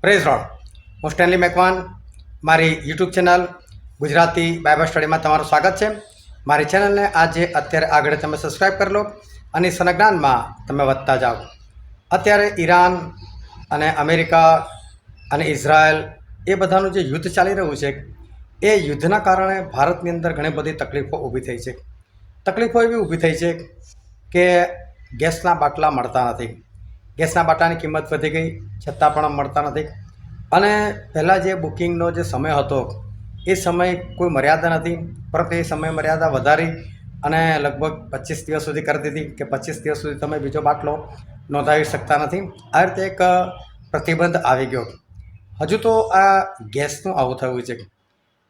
Praise road. હું Stanley Macwan. મારી YouTube channel Gujarati Bible સ્ટડીમાં તમારું સ્વાગત છે. મારી ચેનલને આજે અત્યારે આગળ તમે સબસ્ક્રાઈબ કરી લો અને સનજ્ઞાનમાં તમે વધતા જાઓ. અત્યારે ઈરાન અને અમેરિકા અને ઇઝરાયલ એ બધાનું જે યુદ્ધ ચાલી રહ્યું છે એ યુદ્ધના કારણે ભારતની અંદર ઘણી બધી તકલીફો ઊભી થઈ છે. તકલીફો એવી ઊભી થઈ છે કે ગેસના બાટલા મળતા નથી. ગેસના બાટલાની કિંમત વધી ગઈ છતાં પણ મળતા નથી. અને પહેલાં જે બુકિંગનો જે સમય હતો એ સમય કોઈ મર્યાદા નથી, પરંતુ એ સમય મર્યાદા વધારી અને લગભગ 25 દિવસ સુધી કરી દીધી કે 25 દિવસ સુધી તમે બીજો બાટલો નોંધાવી શકતા નથી. આ રીતે એક પ્રતિબંધ આવી ગયો. હજુ તો આ ગેસનું આવું થયું છે.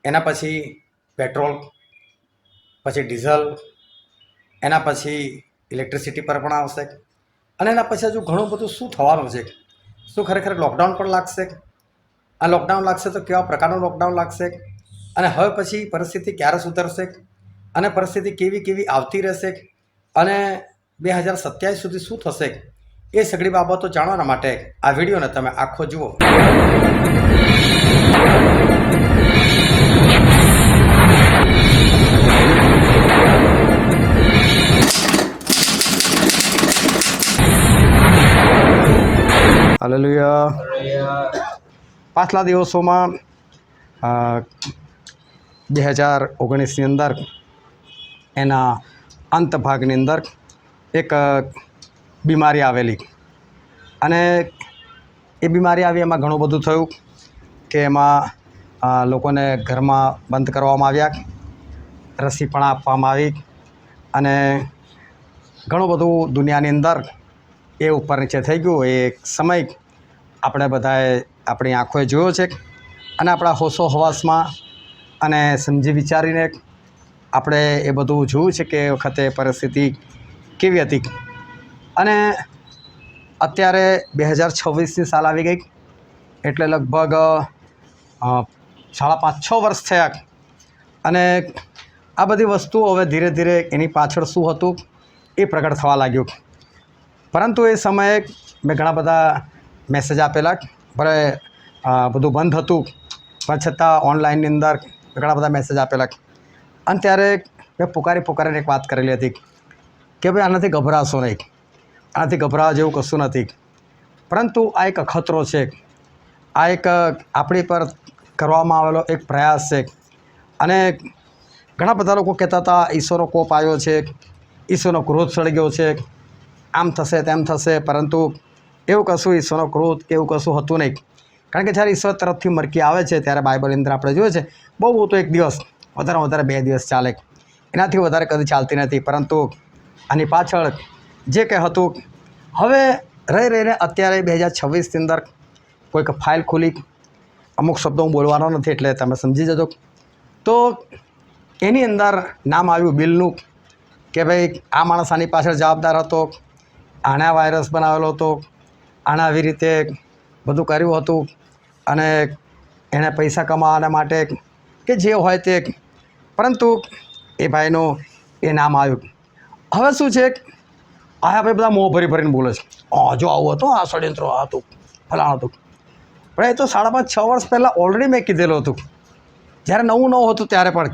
એના પછી પેટ્રોલ, પછી ડીઝલ, એના પછી ઇલેક્ટ્રિસિટી પર પણ આવશે અને એના પછી હજુ ઘણું બધું શું થવાનું છે. શું ખરેખર લોકડાઉન પણ લાગશે? આ લોકડાઉન લાગશે તો કેવા પ્રકારનું લોકડાઉન લાગશે અને હવે પછી પરિસ્થિતિ ક્યારે સુધરશે અને પરિસ્થિતિ કેવી કેવી આવતી રહેશે અને 2027 સુધી શું થશે એ સગળી બાબતો જાણવાના માટે આ વિડીયોને તમે આખો જુઓ. હાલેલુયા. પાછલા દિવસોમાં 2019ની અંદર એના અંત ભાગની અંદર એક બીમારી આવેલી અને એ બીમારી આવી એમાં ઘણું બધું થયું કે એમાં લોકોને ઘરમાં બંધ કરવામાં આવ્યા, રસી પણ આપવામાં આવી અને ઘણું બધું દુનિયાની અંદર એ ઉપર નીચે થઈ ગયું. એ એક સમય આપણે બધાએ આપણી આંખોએ જોયો છે અને આપણા હોશો હવાસમાં અને સમજી વિચારીને આપણે એ બધું જોયું છે કે એ વખતે પરિસ્થિતિ કેવી હતી. અને અત્યારે 2026ની સાલ આવી ગઈ એટલે લગભગ 5.5-6 વર્ષ થયા અને આ બધી વસ્તુઓ હવે ધીરે ધીરે એની પાછળ શું હતું એ પ્રગટ થવા લાગ્યું. પરંતુ એ સમયે મેં ઘણા બધા મેસેજ આપેલા, ભલે બધું બંધ હતું પણ છતાં ઓનલાઈનની અંદર ઘણા બધા મેસેજ આપેલા અને ત્યારે મેં પુકારીને એક વાત કરેલી હતી કે ભાઈ આનાથી ગભરાશો નહીં, આનાથી ગભરાવા જેવું કશું નથી. પરંતુ આ એક અખતરો છે, આ એક આપણી પર કરવામાં આવેલો એક પ્રયાસ છે. અને ઘણા બધા લોકો કહેતા હતા ઈશ્વરનો કોપ આવ્યો છે, ઈશ્વરનો ક્રોધ સળી ગયો છે, આમ થશે તેમ થશે, પરંતુ એવું કશું ઈશ્વરનો ક્રોધ એવું કશું હતું નહીં. કારણ કે જ્યારે ઈશ્વર તરફથી મરકી આવે છે ત્યારે બાઇબલની અંદર આપણે જોઈએ છે બહુ તો 1 દિવસ, વધારેમાં વધારે 2 દિવસ ચાલે, એનાથી વધારે કદી ચાલતી નથી. પરંતુ આની પાછળ જે કંઈ હતું હવે રહીને અત્યારે 2026ની અંદર કોઈક ફાઇલ ખોલી, અમુક શબ્દો હું બોલવાનો નથી એટલે તમે સમજી જજો. તો એની અંદર નામ આવ્યું બિલનું કે ભાઈ આ માણસ આની પાછળ જવાબદાર હતો, આણે આ વાયરસ બનાવેલો હતો, આણે આવી રીતે બધું કર્યું હતું અને એણે પૈસા કમાવાના માટે કે જે હોય તે. પરંતુ એ ભાઈનું એ નામ આવ્યું. હવે શું છે, આ આપણે બધા મોં ભરીને બોલે છે, જો આવું હતું, આ ષડયંત્ર આ હતું, ફલાણું હતું. પણ એ તો 5.5-6 વર્ષ પહેલાં ઓલરેડી મેં કીધેલું હતું, જ્યારે નવું હતું ત્યારે પણ.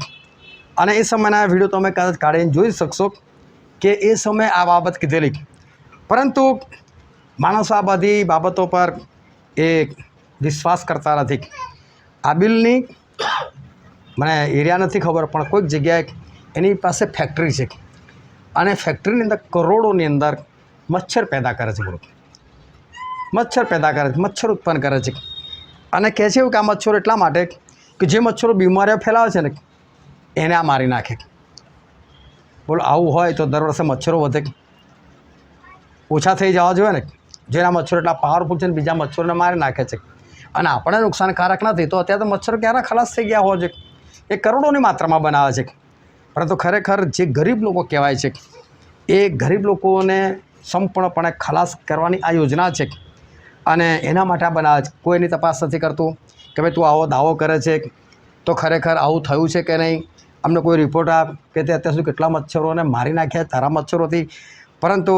અને એ સમયના વિડીયો તમે કદાચ કાઢીને જોઈ શકશો કે એ સમયે આ બાબત કીધેલી. પરંતુ માણસો આ બધી બાબતો પર એ વિશ્વાસ કરતા નથી. આ બિલની મને એરિયા નથી ખબર, પણ કોઈક જગ્યાએ એની પાસે ફેક્ટરી છે અને ફેક્ટરીની અંદર કરોડોની અંદર મચ્છર પેદા કરે છે. મચ્છર પેદા કરે છે, મચ્છર ઉત્પન્ન કરે છે અને કહે છે એવું કે આ મચ્છરો એટલા માટે કે જે મચ્છરો બીમારીઓ ફેલાવે છે ને એને આ મારી નાખે. બોલો, આવું હોય તો દર વર્ષે મચ્છરો વધે, ઓછા થઈ જવા જોઈએ ને? જેના મચ્છરો એટલા પાવરફુલ છે ને બીજા મચ્છરોને મારી નાખે છે અને આપણે નુકસાનકારક નથી, તો અત્યારે તો મચ્છરો ક્યારે ખલાસ થઈ ગયા હોય છે. એ કરોડોની માત્રામાં બનાવે છે. પરંતુ ખરેખર જે ગરીબ લોકો કહેવાય છે એ ગરીબ લોકોને સંપૂર્ણપણે ખલાસ કરવાની આ યોજના છે અને એના માટે આ બનાવે છે. કોઈ એની તપાસ નથી કરતું કે ભાઈ તું આવો દાવો કરે છે તો ખરેખર આવું થયું છે કે નહીં. અમને કોઈ રિપોર્ટ આપ કે તે અત્યાર સુધી કેટલા મચ્છરોને મારી નાખ્યા તારા મચ્છરોથી. પરંતુ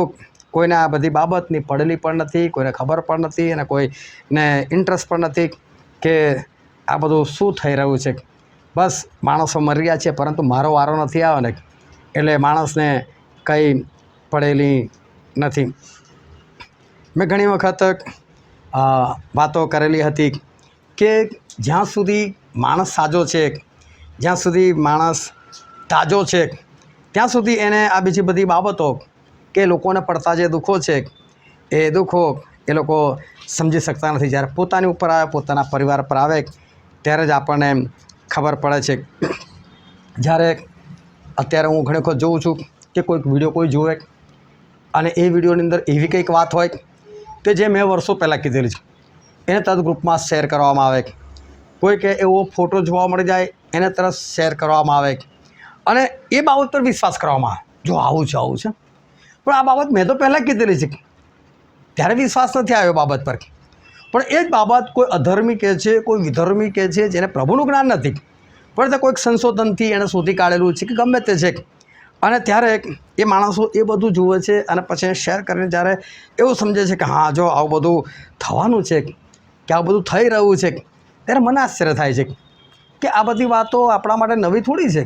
કોઈને આ બધી બાબતની પડેલી પણ નથી, કોઈને ખબર પણ નથી અને કોઈને ઇન્ટરેસ્ટ પણ નથી કે આ બધું શું થઈ રહ્યું છે. બસ માણસો મરી રહ્યા છે, પરંતુ મારો વારો નથી આવ્યો ને એટલે માણસને કંઈ પડેલી નથી. મેં ઘણી વખત વાતો કરેલી હતી કે જ્યાં સુધી માણસ સાજો છે, જ્યાં સુધી માણસ તાજો છે, ત્યાં સુધી એને આ બીજી બધી બાબતો કે લોકોને પડતા જે દુઃખો છે એ દુઃખો એ લોકો સમજી શકતા નથી. જ્યારે પોતાની ઉપર આવે, પોતાના પરિવાર પર આવે ત્યારે જ આપણને ખબર પડે છે. જ્યારે અત્યારે હું ઘણી વખત જોઉં છું કે કોઈક વિડીયો કોઈ જોવે અને એ વિડીયોની અંદર એવી કંઈક વાત હોય કે જે મેં વર્ષો પહેલાં કીધેલી છે, એને તરત ગ્રુપમાં શેર કરવામાં આવે. કોઈક એવો ફોટો જોવા મળી જાય એને તરત શેર કરવામાં આવે અને એ બાબત પર વિશ્વાસ કરવામાં આવે. જો આવું છે પણ આ બાબત મેં તો પહેલાં કીધેલી છે, ત્યારે વિશ્વાસ નથી આવ્યો બાબત પર. પણ એ જ બાબત કોઈ અધર્મી કહે છે, કોઈ વિધર્મી કહે છે, જેને પ્રભુનું જ્ઞાન નથી, પણ તે કોઈક સંશોધનથી એણે શોધી કાઢેલું છે કે ગમે તે છે, અને ત્યારે એ માણસો એ બધું જુએ છે અને પછી શેર કરીને જ્યારે એવું સમજે છે કે હા જો આવું બધું થવાનું છે કે આવું બધું થઈ રહ્યું છે, ત્યારે મને આશ્ચર્ય થાય છે કે આ બધી વાતો આપણા માટે નવી થોડી છે.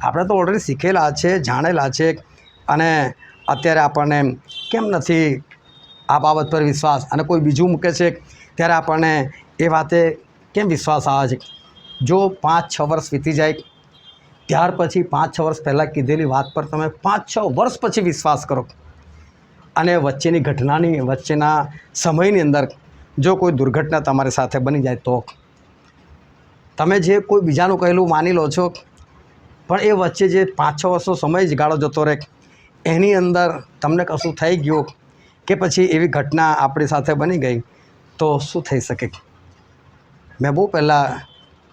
આપણે તો ઓલરેડી શીખેલા છે, જાણેલા છે, અને અત્યારે આપણને કેમ નથી આ બાબત પર વિશ્વાસ, અને કોઈ બીજું મૂકે છે ત્યારે આપણને એ વાતે કેમ વિશ્વાસ આવે છે. જો 5-6 વર્ષ વીતી જાય ત્યાર પછી 5-6 વર્ષ પહેલાં કીધેલી વાત પર તમે 5-6 વર્ષ પછી વિશ્વાસ કરો અને વચ્ચેની ઘટનાની વચ્ચેના સમયની અંદર જો કોઈ દુર્ઘટના તમારી સાથે બની જાય તો તમે જે કોઈ બીજાનું કહેલું માની લો છો, પણ એ વચ્ચે જે 5-6 વર્ષનો સમય જ ગાળો જતો રહે એની અંદર તમને કશું થઈ ગયું કે પછી એવી ઘટના આપણી સાથે બની ગઈ તો શું થઈ શકે. મેં બહુ પહેલાં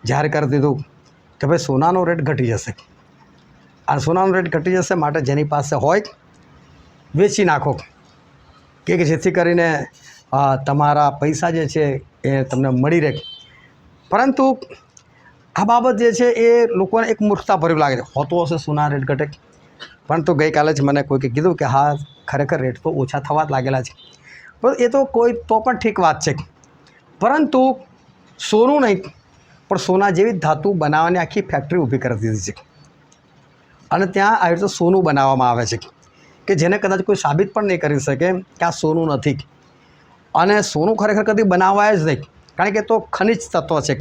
જાહેર કરી દીધું કે ભાઈ સોનાનો રેટ ઘટી જશે, અને સોનાનો રેટ ઘટી જશે માટે જેની પાસે હોય વેચી નાખો કે જેથી કરીને તમારા પૈસા જે છે એ તમને મળી રહે. પરંતુ આ બાબત જે છે એ લોકોને એક મૂર્ખતા ભર્યું લાગે છે. હોતો હશે સોના રેટ ઘટે, પરંતુ ગઈકાલે જ મને કોઈકે કીધું કે હા ખરેખર રેટ તો ઓછા થવા જ લાગેલા છે. પણ એ તો પણ ઠીક વાત છે, પરંતુ સોનું નહીં પણ સોના જેવી ધાતુ બનાવવાની આખી ફેક્ટરી ઊભી કરી દીધી છે, અને ત્યાં આવી રીતે સોનું બનાવવામાં આવે છે કે જેને કદાચ કોઈ સાબિત પણ નહીં કરી શકે કે આ સોનું નથી. અને સોનું ખરેખર કદી બનાવાય જ નહીં, કારણ કે તો ખનિજ તત્વ છે,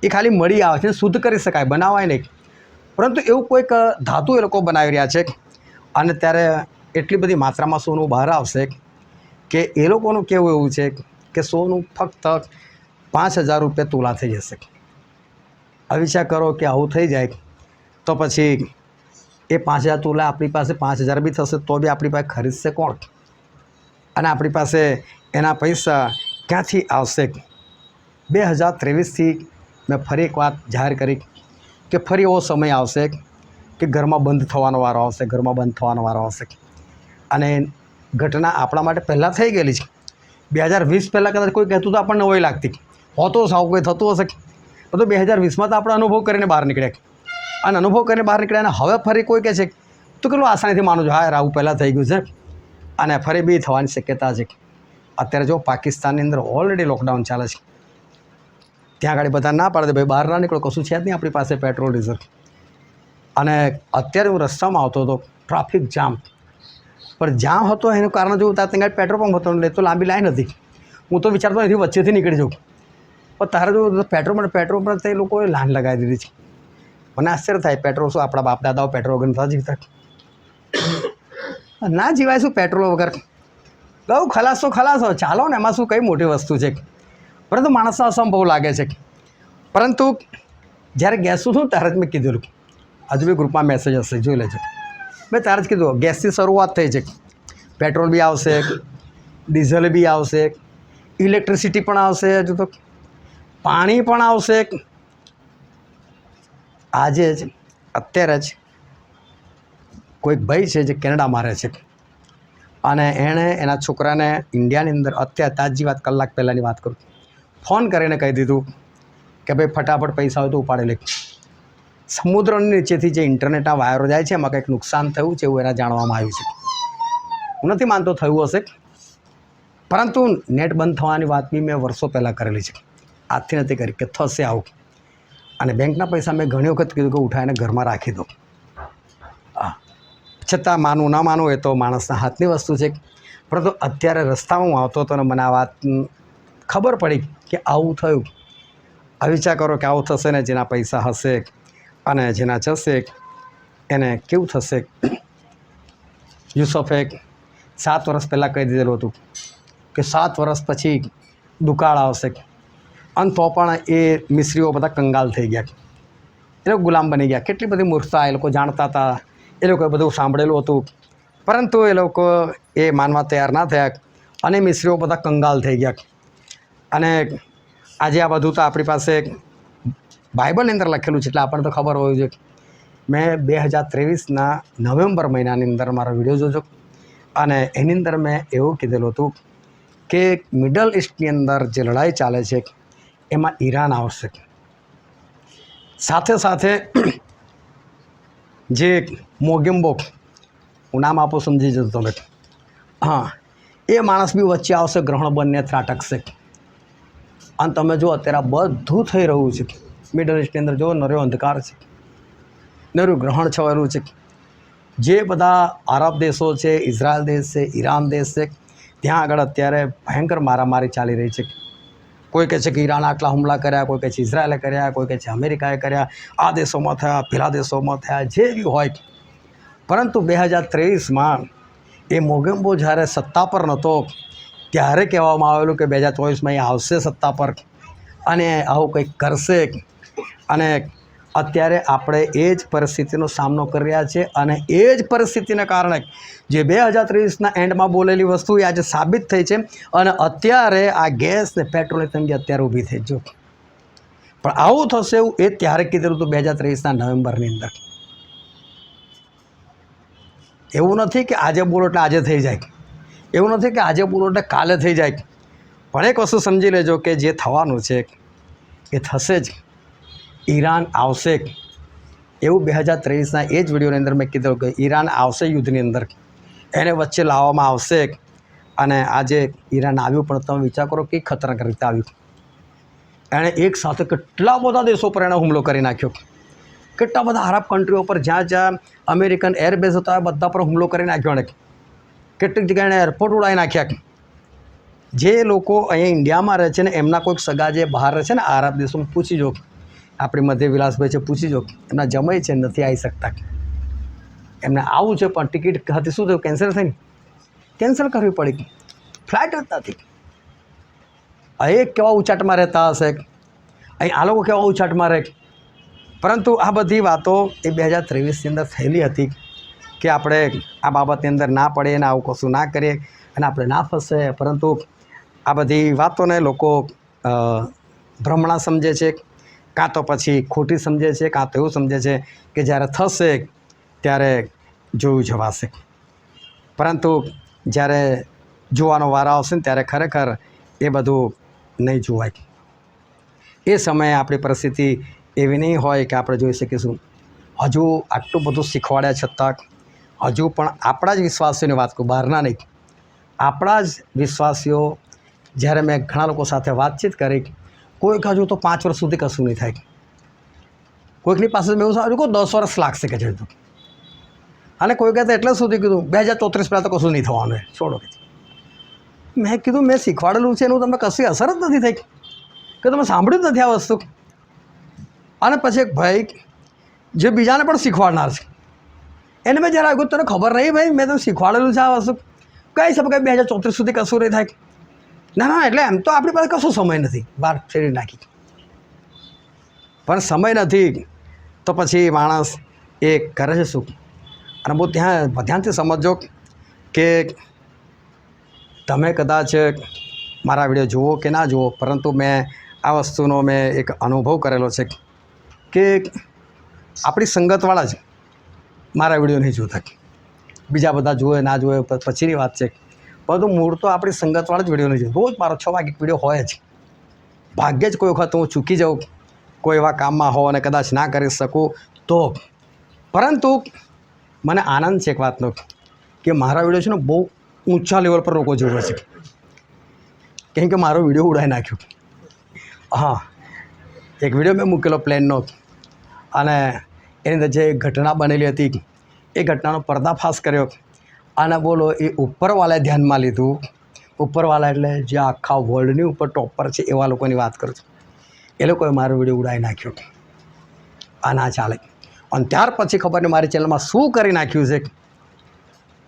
એ ખાલી મળી આવે છે, શુદ્ધ કરી શકાય, બનાવાય નહીં. પરંતુ એવું કોઈક ધાતુ એ લોકો બનાવી રહ્યા છે, અને ત્યારે એટલી બધી માત્રામાં સોનું બહાર આવશે કે એ લોકોનું કહેવું એવું છે કે સોનું ફક્ત 5,000 રૂપિયા તોલા થઈ જશે. હવે વિચાર કરો કે આવું થઈ જાય તો પછી એ 5,000 તોલા આપણી પાસે 5,000 બી થશે તો બી આપણી પાસે ખરીદશે કોણ, અને આપણી પાસે એના પૈસા ક્યાંથી આવશે. 2023થી મેં ફરી એક વાત જાહેર કરી કે ફરી એવો સમય આવશે કે ઘરમાં બંધ થવાનો વારો આવશે, ઘરમાં બંધ થવાનો વારો આવશે. અને ઘટના આપણા માટે પહેલાં થઈ ગયેલી છે. 2020 પહેલાં કદાચ કોઈ કહેતું તો આપણને નવાઈ લાગતી, હોતો સાવ કોઈ થતું હશે, તો 2020માં તો આપણે અનુભવ કરીને બહાર નીકળ્યા, અને અનુભવ કરીને બહાર નીકળ્યા અને હવે ફરી કોઈ કહે છે તો કેટલું આસાનીથી માનું છું હા આવું પહેલાં થઈ ગયું છે અને ફરી બી થવાની શક્યતા છે. અત્યારે જો પાકિસ્તાનની અંદર ઓલરેડી લોકડાઉન ચાલે છે, ત્યાં આગળ બધા ના પાડે ભાઈ બહાર ના નીકળો, કશું છે જ નહીં આપણી પાસે પેટ્રોલ ડીઝલ. અને અત્યારે હું રસ્તામાં આવતો હતો, ટ્રાફિક જામ, પણ જામ હતો એનું કારણ જોયું ત્યાં ત્યાં પેટ્રોલ પંપ હતો એટલે તો લાંબી લાઈન હતી. હું તો વિચારતો અહીંથી વચ્ચેથી નીકળી જાઉં, પણ તારે જો પેટ્રોલ પર તે લોકોએ લાઈન લગાવી દીધી છે. મને આશ્ચર્ય થાય, પેટ્રોલ શું આપણા બાપ દાદાઓ પેટ્રોલ વગર નતા જીવતા? ના જીવાય શું પેટ્રોલ વગર? કહું ખલાસ તો ખલાસ હોય, ચાલો ને, એમાં શું કઈ મોટી વસ્તુ છે. પરંતુ માણસને અસંભવ લાગે છે. પરંતુ જ્યારે ગેસનું શું ત્યારે જ મેં કીધેલું, હજુ બી ગ્રુપમાં મેસેજ હશે જોઈ લેજો, મેં ત્યારે જ કીધું ગેસથી શરૂઆત થઈ છે, પેટ્રોલ બી આવશે, ડીઝલ બી આવશે, ઇલેક્ટ્રિસિટી પણ આવશે, હજુ તો પાણી પણ આવશે. આજે જ અત્યારે જ કોઈક ભાઈ છે જે કેનેડામાં રહે છે, અને એણે એના છોકરાને ઇન્ડિયાની અંદર અત્યારે તાજી વાત કલાક પહેલાંની વાત કરું, ફોન કરીને કહી દીધું કે ભાઈ ફટાફટ પૈસા હોય તો ઉપાડી લે. સમુદ્રની નીચેથી જે ઇન્ટરનેટના વાયરો જાય છે એમાં કંઈક નુકસાન થયું છે એવું એના જાણવામાં આવ્યું છે. હું નથી માનતો થયું હશે, પરંતુ નેટ બંધ થવાની વાત બી મેં વર્ષો પહેલાં કરેલી છે, આજથી નથી કરી કે થશે આવું. અને બેંકના પૈસા મેં ઘણી વખત કીધું કે ઉઠાવીને ઘરમાં રાખી દો. હા, છતાં માનવું ના માનવું એ તો માણસના હાથની વસ્તુ છે. પરંતુ અત્યારે રસ્તામાં હું આવતો હતો અને મને આ વાત ખબર પડી કે આવું થયું. આ વિચાર કરો કે આવું થશે ને જેના પૈસા હશે અને જેના જશે એને કેવું થશે. યુસુફે 7 વર્ષ પહેલાં કહી દીધેલું હતું કે 7 વર્ષ પછી દુકાળ આવશે, અને તો પણ એ મિસ્ત્રીઓ બધા કંગાલ થઈ ગયા, એ લોકો ગુલામ બની ગયા. કેટલી બધી મૂર્ખતા, એ લોકો જાણતા હતા, એ લોકોએ બધું સાંભળેલું હતું, પરંતુ એ લોકો એ માનવા તૈયાર ના થયા અને મિસ્ત્રીઓ બધા કંગાલ થઈ ગયા. અને આજે આ બધું તો આપણી પાસે બાઇબલની અંદર લખેલું છે, એટલે આપણને તો ખબર હોવી જોઈએ. મેં 2023ના નવેમ્બર મહિનાની અંદર મારો વિડીયો જોજો, અને એની અંદર મેં એવું કીધેલું હતું કે મિડલ ઇસ્ટની અંદર જે લડાઈ ચાલે છે એમાં ઈરાન આવશે. સાથે સાથે જે મોગેમ્બો, હું નામ આપું સમજી જતો તમે, હા, એ માણસ બી વચ્ચે આવશે, ગ્રહણ બંને ત્રાટકશે. અને તમે જો અત્યારે બધું થઈ રહ્યું છે મિડલ ઇસ્ટની અંદર, જો નર્યો અંધકાર છે, નર્યું ગ્રહણ છવાયેલું છે. જે બધા આરબ દેશો છે, ઇઝરાયલ દેશ છે, ઈરાન દેશ છે, ત્યાં આગળ અત્યારે ભયંકર મારામારી ચાલી રહી છે. કોઈ કહે છે કે ઈરાન આટલા હુમલા કર્યા, કોઈ કહે છે ઇઝરાયલે કર્યા, કોઈ કહે છે અમેરિકાએ કર્યા, આ દેશોમાં થયા, પેલા દેશોમાં થયા, જે બી હોય. પરંતુ 2023માં એ મોગેમ્બો જ્યારે સત્તા પર નહોતો ત્યારે કહેવામાં આવેલું કે 2024માં એ આવશે સત્તા પર અને આવું કંઈક કરશે. અને અત્યારે આપણે એ જ પરિસ્થિતિનો સામનો કરી રહ્યા છીએ, અને એ જ પરિસ્થિતિને કારણે જે 2023ના એન્ડમાં બોલેલી વસ્તુ એ આજે સાબિત થઈ છે. અને અત્યારે આ ગેસ ને પેટ્રોલની તંગી અત્યારે ઊભી થઈ જો. પણ આવું થશે એવું એ ત્યારે કીધેલું હતું 2023ના નવેમ્બરની અંદર. એવું નથી કે આજે બોલો એટલે આજે થઈ જાય, એવું નથી કે આજે બોલો એટલે કાલે થઈ જાય. પણ એક વસ્તુ સમજી લેજો કે જે થવાનું છે એ થશે જ. ઈરાન આવશે, એવું 2023ના એ જ વિડીયોની અંદર મેં કીધું કે ઈરાન આવશે યુદ્ધની અંદર, એને વચ્ચે લાવવામાં આવશે. અને આજે ઈરાન આવ્યું, પણ તમે વિચાર કરો કે ખતરનાક રીતે આવ્યું. એણે એક સાથે કેટલા બધા દેશો પર એણે હુમલો કરી નાખ્યો, કેટલા બધા આરબ કન્ટ્રીઓ પર જ્યાં જ્યાં અમેરિકન એરબેઝ હતા બધા પર હુમલો કરી નાખ્યો એણે. કેટલીક જગ્યાએ એણે એરપોર્ટ ઉડાવી નાખ્યા. જે લોકો અહીંયા ઇન્ડિયામાં રહે છે ને એમના કોઈક સગા જે બહાર રહે છે ને આરબ દેશોમાં, પૂછી જો, આપણી મધ્ય વિલાસભાઈ છે, પૂછી જો, એમના જમાઈ છે, નથી આવી શકતા, એમને આવું છે પણ ટિકિટ હતી શું થયું, કેન્સલ થઈને કેન્સલ કરવી પડી, ફ્લાઇટ જ નથી. એક કેવા ઉચાટમાં રહેતા હશે, અહીં આ લોકો કેવા ઉચાટમાં રહે. પરંતુ આ બધી વાતો એ 2023ની અંદર થયેલી હતી કે આપણે આ બાબતની અંદર ના પડીએ અને આવું કશું ના કરીએ અને આપણે ના ફસે. પરંતુ આ બધી વાતોને લોકો ભ્રમણા સમજે છે, કાં તો પછી ખોટી સમજે છે, કાં તો એવું સમજે છે કે જ્યારે થશે ત્યારે જોયું જવાશે. પરંતુ જ્યારે જોવાનો વારો આવશે ને ત્યારે ખરેખર એ બધું નહીં જોવાય. એ સમયે આપણી પરિસ્થિતિ એવી નહીં હોય કે આપણે જોઈ શકીશું. હજુ આટલું બધું શીખવાડ્યા છતાં હજુ પણ આપણા જ વિશ્વાસીઓની વાત કરું, બહારના નહીં, આપણા જ વિશ્વાસીઓ, જ્યારે મેં ઘણા લોકો સાથે વાતચીત કરી, કોઈક હજુ તો 5 વર્ષ સુધી કશું નહીં થાય, કોઈકની પાસે મેં એવું સાંભળ્યું કે 10 વર્ષ લાગશે કે છે. અને કોઈ કહેતા એટલે સુધી કીધું 2034 પહેલાં તો કશું નહીં થવાનું, છોડો. મેં કીધું મેં શીખવાડેલું છે એનું તમને કશી અસર જ નથી થઈ કે તમે સાંભળ્યું જ નથી આ વસ્તુ. અને પછી એક ભાઈ જે બીજાને પણ શીખવાડનાર છે એને મેં જ્યારે આવ્યું તને ખબર નહીં ભાઈ મેં તો શીખવાડેલું છે આ વસ્તુ, કહી શકે કે 2034 સુધી કશું નહીં થાય. ના ના, એટલે એમ તો આપણી પાસે કશું સમય નથી, બહાર ફેરી નાખી, પણ સમય નથી તો પછી માણસ એ કરે છે શું. અને બહુ ધ્યાનથી સમજો કે તમે કદાચ મારા વિડીયો જુઓ કે ના જુઓ, પરંતુ મેં આ વસ્તુનો મેં એક અનુભવ કરેલો છે કે આપણી સંગતવાળા જ મારા વિડીયો નહીં જોતા, બીજા બધા જુએ ના જુએ પછીની વાત છે. પરંતુ મૂળ તો આપણી સંગતવાળા જ વિડીયો નહીં જોયું. રોજ મારો 6 વાગે વિડીયો હોય જ, ભાગ્યે જ કોઈ વખત હું ચૂકી જાઉં, કોઈ એવા કામમાં હોઉં અને કદાચ ના કરી શકું તો. પરંતુ મને આનંદ છે એક વાતનો કે મારા વિડીયો છે ને બહુ ઊંચા લેવલ પર લોકો જોવે છે, કેમ કે મારો વિડીયો ઉડાવી નાખ્યો. હા, એક વિડીયો મેં મૂકેલો પ્લેનનો, અને એની અંદર જે ઘટના બનેલી હતી એ ઘટનાનો પર્દાફાશ કર્યો. અને બોલો, એ ઉપરવાળાએ ધ્યાનમાં લીધું. ઉપરવાળા એટલે જે આખા વર્લ્ડની ઉપર ટોપ પર છે એવા લોકોની વાત કરું છું. એ લોકોએ મારો વિડીયો ઉડાવી નાખ્યો. આ ના ચાલે. અને ત્યાર પછી ખબર નહીં મારી ચેનલમાં શું કરી નાખ્યું છે,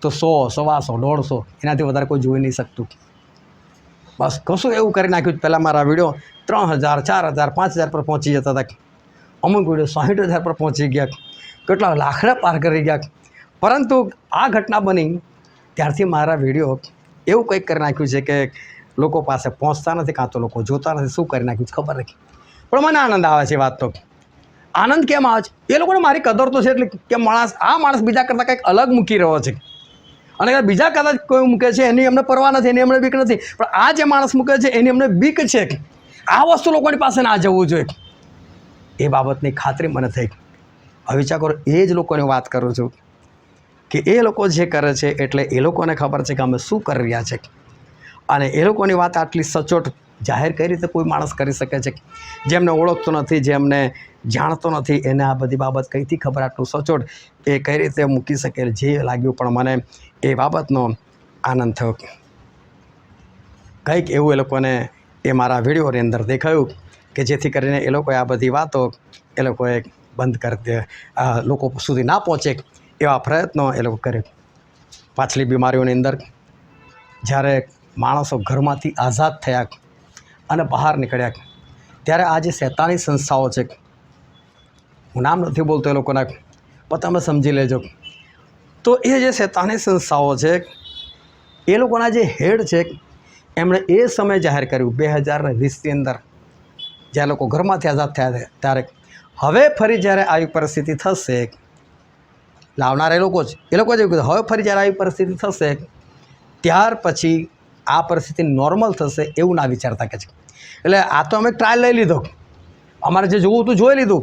તો 100, 125, 150 એનાથી વધારે કોઈ જોઈ નહીં શકતું. બસ કશું એવું કરી નાખ્યું. પહેલાં મારા વિડીયો 3000, 4000, 5000 પર પહોંચી જતા હતા. અમુક વિડીયો 60,000 પર પહોંચી ગયા, કેટલા લાખને પાર કરી ગયા. પરંતુ આ ઘટના બની ત્યારથી મારા વિડીયો એવું કંઈક કરી નાખ્યું છે કે લોકો પાસે પહોંચતા નથી, કાં તો લોકો જોતા નથી. શું કરી નાખ્યું છે ખબર નથી, પણ મને આનંદ આવે છે. વાત તો આનંદ કેમ આવે છે, એ લોકોને મારી કદર તો છે, એટલે કે માણસ બીજા કરતાં કંઈક અલગ મૂકી રહ્યો છે. અને બીજા કદાચ કોઈ મૂકે છે એની અમને પરવા નથી, એની અમને બીક નથી, પણ આ જે માણસ મૂકે છે એની અમને બીક છે. આ વસ્તુ લોકોની પાસે ના જવું જોઈએ, એ બાબતની ખાતરી મને થઈ. હવે વિચાર કરો, એ જ લોકોની વાત કરું છું કે એ લોકો જે કરે છે એટલે એ લોકોને ખબર છે કે અમે શું કરી રહ્યા છે. અને એ લોકોની વાત આટલી સચોટ જાહેર કઈ રીતે કોઈ માણસ કરી શકે છે? જેમને ઓળખતો નથી, જેમને જાણતો નથી, એને આ બધી બાબત કઈથી ખબર? આટલું સચોટ એ કઈ રીતે મૂકી શકે? જે લાગ્યું, પણ મને એ બાબતનો આનંદ થયો. કંઈક એવું એ લોકોને એ મારા વિડીયોની અંદર દેખાયું કે જેથી કરીને એ લોકોએ આ બધી વાતો એ લોકોએ બંધ કરી દે, લોકો સુધી ના પહોંચે એવા પ્રયત્નો એ લોકો કરે. પાછલી બીમારીઓની અંદર જ્યારે માણસો ઘરમાંથી આઝાદ થયા અને બહાર નીકળ્યા, ત્યારે આ જે શૈતાની સંસ્થાઓ છે, હું નામ નથી બોલતો એ લોકોના, પણ તમે સમજી લેજો. તો એ જે શૈતાની સંસ્થાઓ છે, એ લોકોના જે હેડ છે, એમણે એ સમય જાહેર કર્યું 2020ની અંદર, જ્યારે લોકો ઘરમાંથી આઝાદ થયા ત્યારે હવે ફરી જ્યારે આવી પરિસ્થિતિ થશે, લાવનારા એ લોકો જ એવું કીધું, હવે ફરી જ્યારે આવી પરિસ્થિતિ થશે ત્યાર પછી આ પરિસ્થિતિ નોર્મલ થશે એવું ના વિચારતા કે છે. એટલે આ તો અમે ટ્રાયલ લઈ લીધો, અમારે જે જોવું હતું જોઈ લીધું.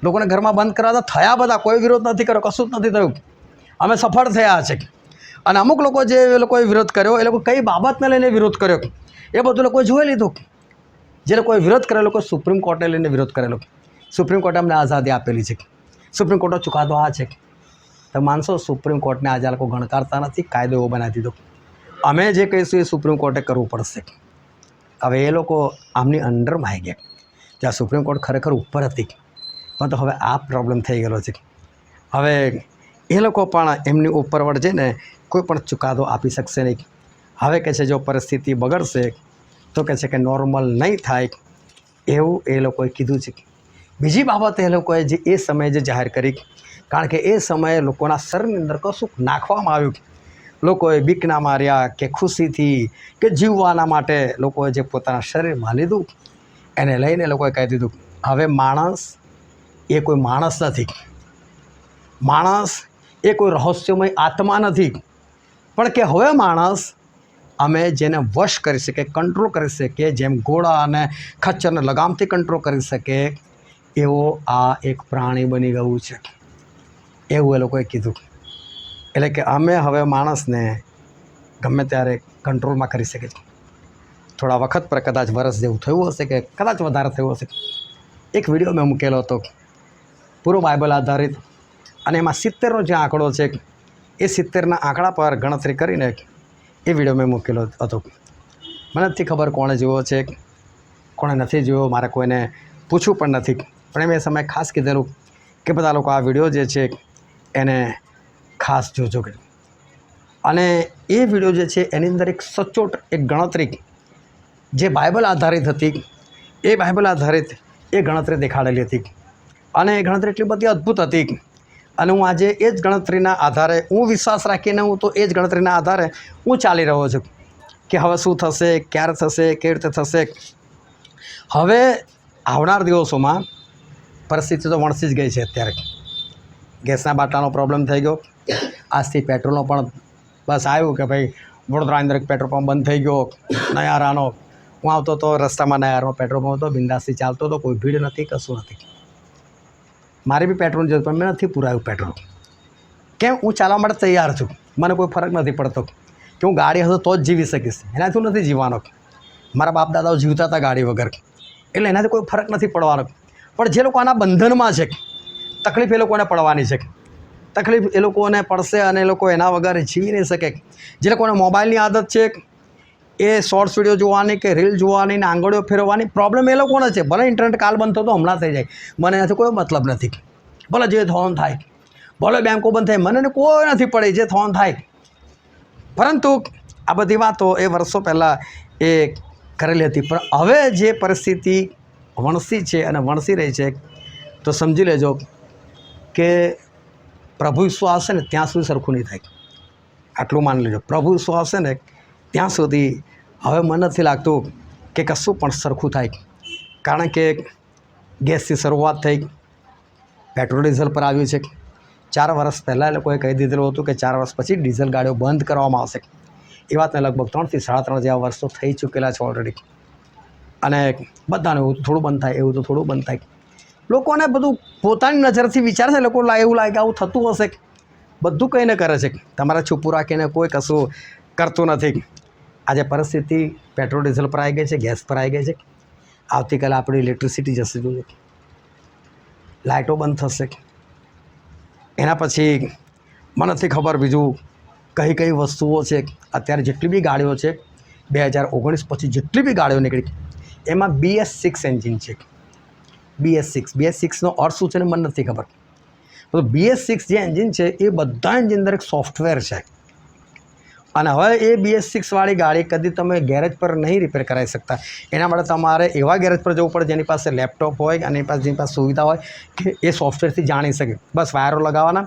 લોકોને ઘરમાં બંધ કરાવતા થયા, બધા કોઈ વિરોધ નથી કર્યો, કશું જ નથી થયું, અમે સફળ થયા છે. અને અમુક લોકો જે એ લોકોએ વિરોધ કર્યો, એ લોકો કઈ બાબતને લઈને વિરોધ કર્યો એ બધું લોકોએ જોઈ લીધું. જે લોકોએ વિરોધ કરેલો, લોકો સુપ્રીમ કોર્ટને લઈને વિરોધ કરેલો. સુપ્રીમ કોર્ટે અમને આઝાદી આપેલી છે, સુપ્રીમ કોર્ટનો ચુકાદો આ છે. તો માનશો, સુપ્રીમ કોર્ટને આજે આ લોકો ગણકારતા નથી, કાયદો એવો બનાવી દીધો. અમે જે કહીશું એ સુપ્રીમ કોર્ટે કરવું પડશે. હવે એ લોકો આમની અંડરમાં આવી ગયા, જ્યાં સુપ્રીમ કોર્ટ ખરેખર ઉપર હતી, પણ તો હવે આ પ્રોબ્લેમ થઈ ગયેલો છે. હવે એ લોકો પણ એમની ઉપરવડ જઈને કોઈ પણ ચુકાદો આપી શકશે નહીં. હવે કહે છે જો પરિસ્થિતિ બગડશે તો કહે છે કે નોર્મલ નહીં થાય એવું એ લોકોએ કીધું છે. બીજી બાબત એ લોકોએ જે એ સમયે જે જાહેર કરી, કારણ કે એ સમયે લોકોના શરીરની અંદર કશુંક નાખવામાં આવ્યું. લોકોએ બીકના માર્યા કે ખુશીથી કે જીવવાના માટે લોકોએ જે પોતાના શરીરમાં લીધું એને લઈને લોકોએ કહી દીધું હવે માણસ એ કોઈ માણસ નથી, માણસ એ કોઈ રહસ્યમય આત્મા નથી, પણ કે હવે માણસ અમે જેને વશ કરી શકીએ, કંટ્રોલ કરી શકીએ, જેમ ઘોડા અને ખચ્ચરને લગામથી કંટ્રોલ કરી શકે એવો આ એક પ્રાણી બની ગયું છે, એવું એ લોકોએ કીધું. એટલે કે અમે હવે માણસને ગમે ત્યારે કંટ્રોલમાં કરી શકીએ છીએ. થોડા વખત પર કદાચ વરસ જેવું થયું હશે કે કદાચ વધારે થયું હશે, એક વિડીયો મેં મૂકેલો હતો પૂરો બાઇબલ આધારિત, અને એમાં 70નો જે આંકડો છે એ 70ના આંકડા પર ગણતરી કરીને એ વિડીયો મેં મૂકેલો હતો. મને નથી ખબર કોણે જોયો છે, કોણે નથી જોયો, મારે કોઈને પૂછવું પણ નથી, પણ મેં એ સમયે ખાસ કીધેલું કે બધા લોકો આ વિડીયો જે છે એને ખાસ જોજો. અને એ વિડીયો જે છે એની અંદર એક સચોટ એક ગણતરી જે બાઇબલ આધારિત હતી, એ બાઇબલ આધારિત એ ગણતરી દેખાડેલી હતી. અને એ ગણતરી એટલી બધી અદ્ભુત હતી, અને હું આજે એ જ ગણતરીના આધારે હું વિશ્વાસ રાખીને હું તો એ જ ગણતરીના આધારે હું ચાલી રહ્યો છું કે હવે શું થશે, ક્યારે થશે, કેવી રીતે થશે. હવે આવનાર દિવસોમાં પરિસ્થિતિ તો વણસી જ ગઈ છે. અત્યારે ગેસના બાટલાનો પ્રોબ્લેમ થઈ ગયો, આજથી પેટ્રોલનો પણ બસ આવ્યું કે ભાઈ વડોદરાની અંદર પેટ્રોલ પંપ બંધ થઈ ગયો. નયારાનો હું આવતો હતો રસ્તામાં, નયારાનો પેટ્રોલ પંપ હતો, બિંદાસથી ચાલતો હતો, કોઈ ભીડ નથી, કશું નથી. મારે બી પેટ્રોલની જરૂર પણ મેં નથી પુરાવ્યું પેટ્રોલ. કેમ? હું ચાલવા માટે તૈયાર છું, મને કોઈ ફરક નથી પડતો, કે હું ગાડી હશે તો જ જીવી શકીશ, એનાથી હું નથી જીવવાનો. મારા બાપ દાદાઓ જીવતા હતા ગાડી વગર, એટલે એનાથી કોઈ ફરક નથી પડવાનો. પણ જે લોકો આના બંધનમાં છે, તકલીફ એ લોકોને પડવાની છે, તકલીફ એ લોકોને પડશે અને એ લોકો એના વગર જીવી નહીં શકે. જે લોકોને મોબાઈલની આદત છે, એ શોર્ટ્સ વિડીયો જોવાની કે રીલ જોવાની ને આંગળીઓ ફેરવવાની પ્રોબ્લેમ એ લોકોને છે. ભલે ઇન્ટરનેટ કાલ બંધ થતો હમણાં થઈ જાય, મને એનાથી કોઈ મતલબ નથી. ભલે જે થવાનું થાય, ભલે બેંકો બંધ થાય, મને કોઈ નથી પડે, જે થવાનું થાય. પરંતુ આ બધી વાતો એ વર્ષો પહેલાં એ કરેલી હતી. પણ હવે જે પરિસ્થિતિ વણસી છે અને વણસી રહી છે, તો સમજી લેજો કે પ્રભુ ઈસુ આવશે ને ત્યાં સુધી સરખું નહીં થાય. આટલું માની લેજો. પ્રભુ ઈસુ આવશે ને ત્યાં સુધી હવે મને નથી લાગતું કે કશું પણ સરખું થાય. કારણ કે ગેસથી શરૂઆત થઈ, પેટ્રોલ ડીઝલ પર આવ્યું છે. 4 વર્ષ પહેલાં એ લોકોએ કહી દીધેલું હતું કે 4 વર્ષ પછી ડીઝલ ગાડીઓ બંધ કરવામાં આવશે. એ વાતને લગભગ 3 થી 3.5 જેવા વર્ષો થઈ ચૂકેલા છે ઓલરેડી. અને બધાને એવું તો થોડું બંધ થાય, એવું તો થોડું બંધ થાય. લોકોને બધું પોતાની નજરથી વિચારે છે. લોકો એવું લાગે આવું થતું હશે. બધું કહીને કરે છે, તમારા છુપું રાખીને કોઈ કશું કરતું નથી. આજે પરિસ્થિતિ પેટ્રોલ ડીઝલ પર આવી ગઈ છે, ગેસ પર આવી ગઈ છે. આવતીકાલે આપણી ઇલેક્ટ્રિસિટી જશે, જોઈએ, લાઇટો બંધ થશે. એના પછી મને નથી ખબર બીજું કઈ કઈ વસ્તુઓ છે. અત્યારે જેટલી બી ગાડીઓ છે, 2019 પછી જેટલી બી ગાડીઓ નીકળી, એમાં BS6 એન્જિન છે. BS6નો અર્થ શું છે ને મને નથી ખબર. તો BS6 જે એન્જિન છે એ બધા એન્જિન અંદર એક સોફ્ટવેર છે. અને હવે એ BS6 વાળી ગાડી કદી તમે ગેરેજ પર નહીં રિપેર કરાવી શકતા. એના માટે તમારે એવા ગેરેજ પર જવું પડે જેની પાસે લેપટોપ હોય અને જેની પાસે સુવિધા હોય કે એ સોફ્ટવેરથી જાણી શકે. બસ વાયરો લગાવવાના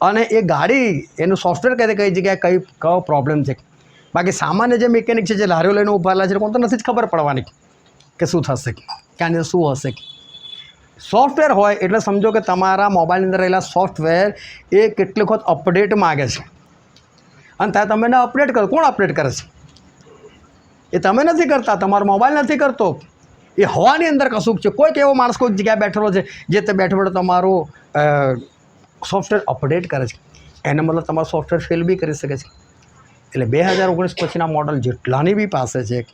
અને એ ગાડી એનું સોફ્ટવેર કઈ જગ્યાએ કયો પ્રોબ્લેમ છે. બાકી સામાન્ય જે મિકેનિક છે, જે લારીઓ લઈને ઊભાલા છે, કોણ તો નથી જ ખબર પડવાની કે શું થશે, કે આની શું હશે. સોફ્ટવેર હોય એટલે સમજો કે તમારા મોબાઈલની અંદર રહેલા સોફ્ટવેર એ કેટલીક વખત અપડેટ માગે છે. અને ત્યાં તમે એને અપડેટ કરો. કોણ અપડેટ કરે છે? એ તમે નથી કરતા, તમારો મોબાઈલ નથી કરતો. એ હવાની અંદર કશુંક છે. કોઈક એવો માણસ કોઈક જગ્યાએ બેઠેલો છે જે તે બેઠો બેઠો તમારું સોફ્ટવેર અપડેટ કરે છે. એને મતલબ તમારું સોફ્ટવેર ફેલ બી કરી શકે છે. એટલે 2019 પછીના મોડલ જેટલાની બી પાસે છે,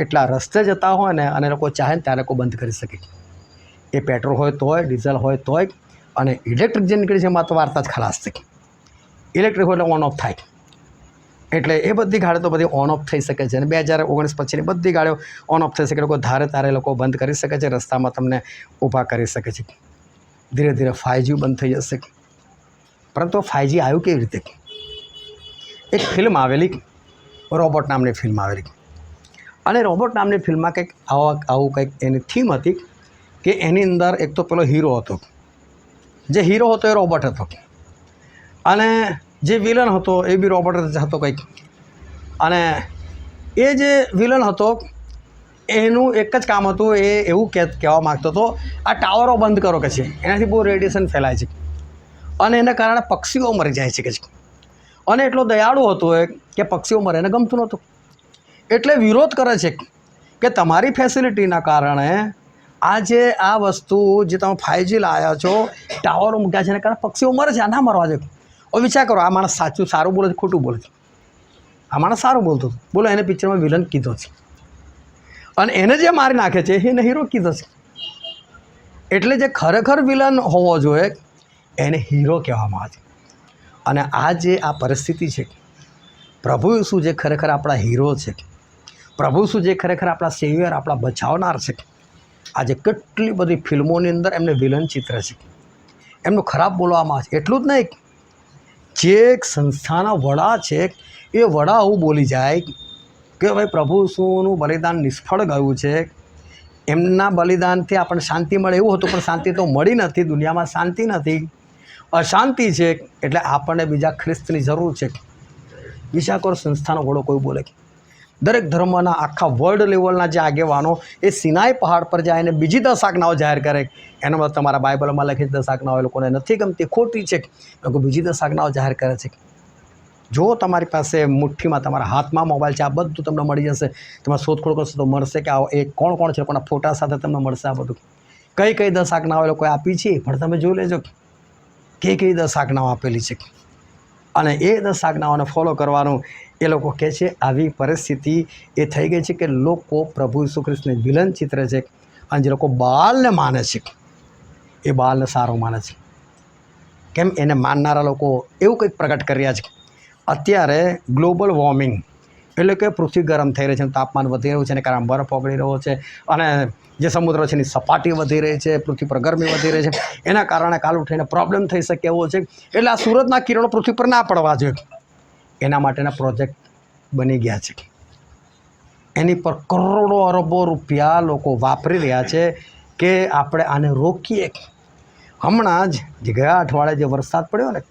એટલા રસ્તે જતા હોય ને અને લોકો ચાહે ને ત્યારે લોકો બંધ કરી શકે. એ પેટ્રોલ હોય તોય, ડીઝલ હોય તોય. અને ઇલેક્ટ્રિક જે નીકળી છે એમાં તો વાર્તા જ ખલાસ છે. ઇલેક્ટ્રિક હોય એટલે ઓન ઓફ થાય. એટલે એ બધી ગાડીઓ તો બધી ઓન ઓફ થઈ શકે છે. અને 2019 પછીની બધી ગાડીઓ ઓન ઓફ થઈ શકે. લોકો ધારે તારે લોકો બંધ કરી શકે છે, રસ્તામાં તમને ઊભા કરી શકે છે. ધીરે ધીરે 5G બંધ થઈ જશે. પરંતુ 5G આવ્યું કેવી રીતે? એક ફિલ્મ આવેલી, રોબોટ નામની ફિલ્મ આવેલી. અને રોબોટ નામની ફિલ્મમાં કંઈક આવું કંઈક એની થીમ હતી કે એની અંદર એક તો પેલો હીરો હતો. જે હીરો હતો એ રોબોટ હતો. અને જે વિલન હતો એ બી રોબોટ હતો કંઈક. અને એ જે વિલન હતો એનું એક જ કામ હતું, એ એવું કહેવા માગતો હતો આ ટાવરો બંધ કરો કે છે, એનાથી બહુ રેડિયેશન ફેલાય છે અને એના કારણે પક્ષીઓ મરી જાય છે કે છે. અને એટલો દયાળુ હતો એ કે પક્ષીઓ મરે એને ગમતું નહોતું. એટલે વિરોધ કરે છે કે તમારી ફેસિલિટીના કારણે આજે આ વસ્તુ જે તમે 5G લાવ્યા છો, ટાવરો મૂક્યા છે, એના કારણે પક્ષીઓ મરે છે, આ ના મરવા જોઈએ. હવે વિચાર કરો, આ માણસ સારું બોલે છે, ખોટું બોલે છે? આ માણસ સારું બોલતો હતો. બોલો, એને પિક્ચરમાં વિલન કીધો છે અને એને જે મારી નાખે છે એને હીરો કીધો છે. એટલે જે ખરેખર વિલન હોવો જોઈએ એને હીરો કહેવામાં આવે છે. અને આ જે આ પરિસ્થિતિ છે, પ્રભુ ઈસુ જે ખરેખર આપણા હીરો છે, પ્રભુ ઈસુ જે ખરેખર આપણા સેવિયર, આપણા બચાવનાર છે, આજે કેટલી બધી ફિલ્મોની અંદર એમને વિલન ચિત્ર છે, એમનું ખરાબ બોલવામાં આવે છે. એટલું જ નહીં, જે એક સંસ્થાના વડા છે એ વડા આવું બોલી જાય કે ભાઈ પ્રભુ ઈસુનું બલિદાન નિષ્ફળ ગયું છે, એમના બલિદાનથી આપણને શાંતિ મળે એવું હતું, પણ શાંતિ તો મળી નથી. દુનિયામાં શાંતિ નથી, અશાંતિ છે. એટલે આપણને બીજા ખ્રિસ્તની જરૂર છે. વિચાર કરો, સંસ્થાનો વડો કોઈ બોલે. દરેક ધર્મના આખા વર્લ્ડ લેવલના જે આગેવાનો એ સિનાઈ પહાડ પર જાય અને બીજી 10 આજ્ઞાઓ જાહેર કરે. એનો મતલબ તમારા બાઇબલમાં લખી 10 આજ્ઞાઓ એ લોકોને નથી ગમતી, ખોટી છે, લોકો બીજી 10 આજ્ઞાઓ જાહેર કરે છે. જો તમારી પાસે મુઠ્ઠીમાં, તમારા હાથમાં મોબાઈલ છે, આ બધું તમને મળી જશે. તમે શોધખોળ કરશો તો મળશે કે એ કોણ છે, લોકોના ફોટા સાથે તમને મળશે. આ બધું કઈ 10 આજ્ઞાઓ એ લોકોએ આપી છે, પણ તમે જોઈ લેજો કઈ 10 આજ્ઞાઓ આપેલી છે. અને એ 10 આજ્ઞાઓને ફોલો કરવાનું એ લોકો કહે છે. આવી પરિસ્થિતિ એ થઈ ગઈ છે કે લોકો પ્રભુ ઈસુ ખ્રિસ્તને વિલન ચિત્ર છે, અને જે લોકો બાલને માને છે એ બાલને સારો માને છે. કેમ? એને માનનારા લોકો એવું કંઈક પ્રગટ કરી રહ્યા છે. અત્યારે ગ્લોબલ વોર્મિંગ એટલે કે પૃથ્વી ગરમ થઈ રહી છે, તાપમાન વધી રહ્યું છે, એને કારણે બરફ ઓગળી રહ્યો છે, અને જે સમુદ્ર છે એની સપાટી વધી રહી છે, પૃથ્વી પર ગરમી વધી રહી છે. એના કારણે કાલ ઉઠીને પ્રોબ્લેમ થઈ શકે એવો છે. એટલે આ સૂરજના કિરણો પૃથ્વી પર ના પડવા જોઈએ, એના માટેના પ્રોજેક્ટ બની ગયા છે. એની પર કરોડો અરબો રૂપિયા લોકો વાપરી રહ્યા છે કે આપણે આને રોકીએ. હમણાં જ ગયા અઠવાડિયે જે વરસાદ પડ્યો ને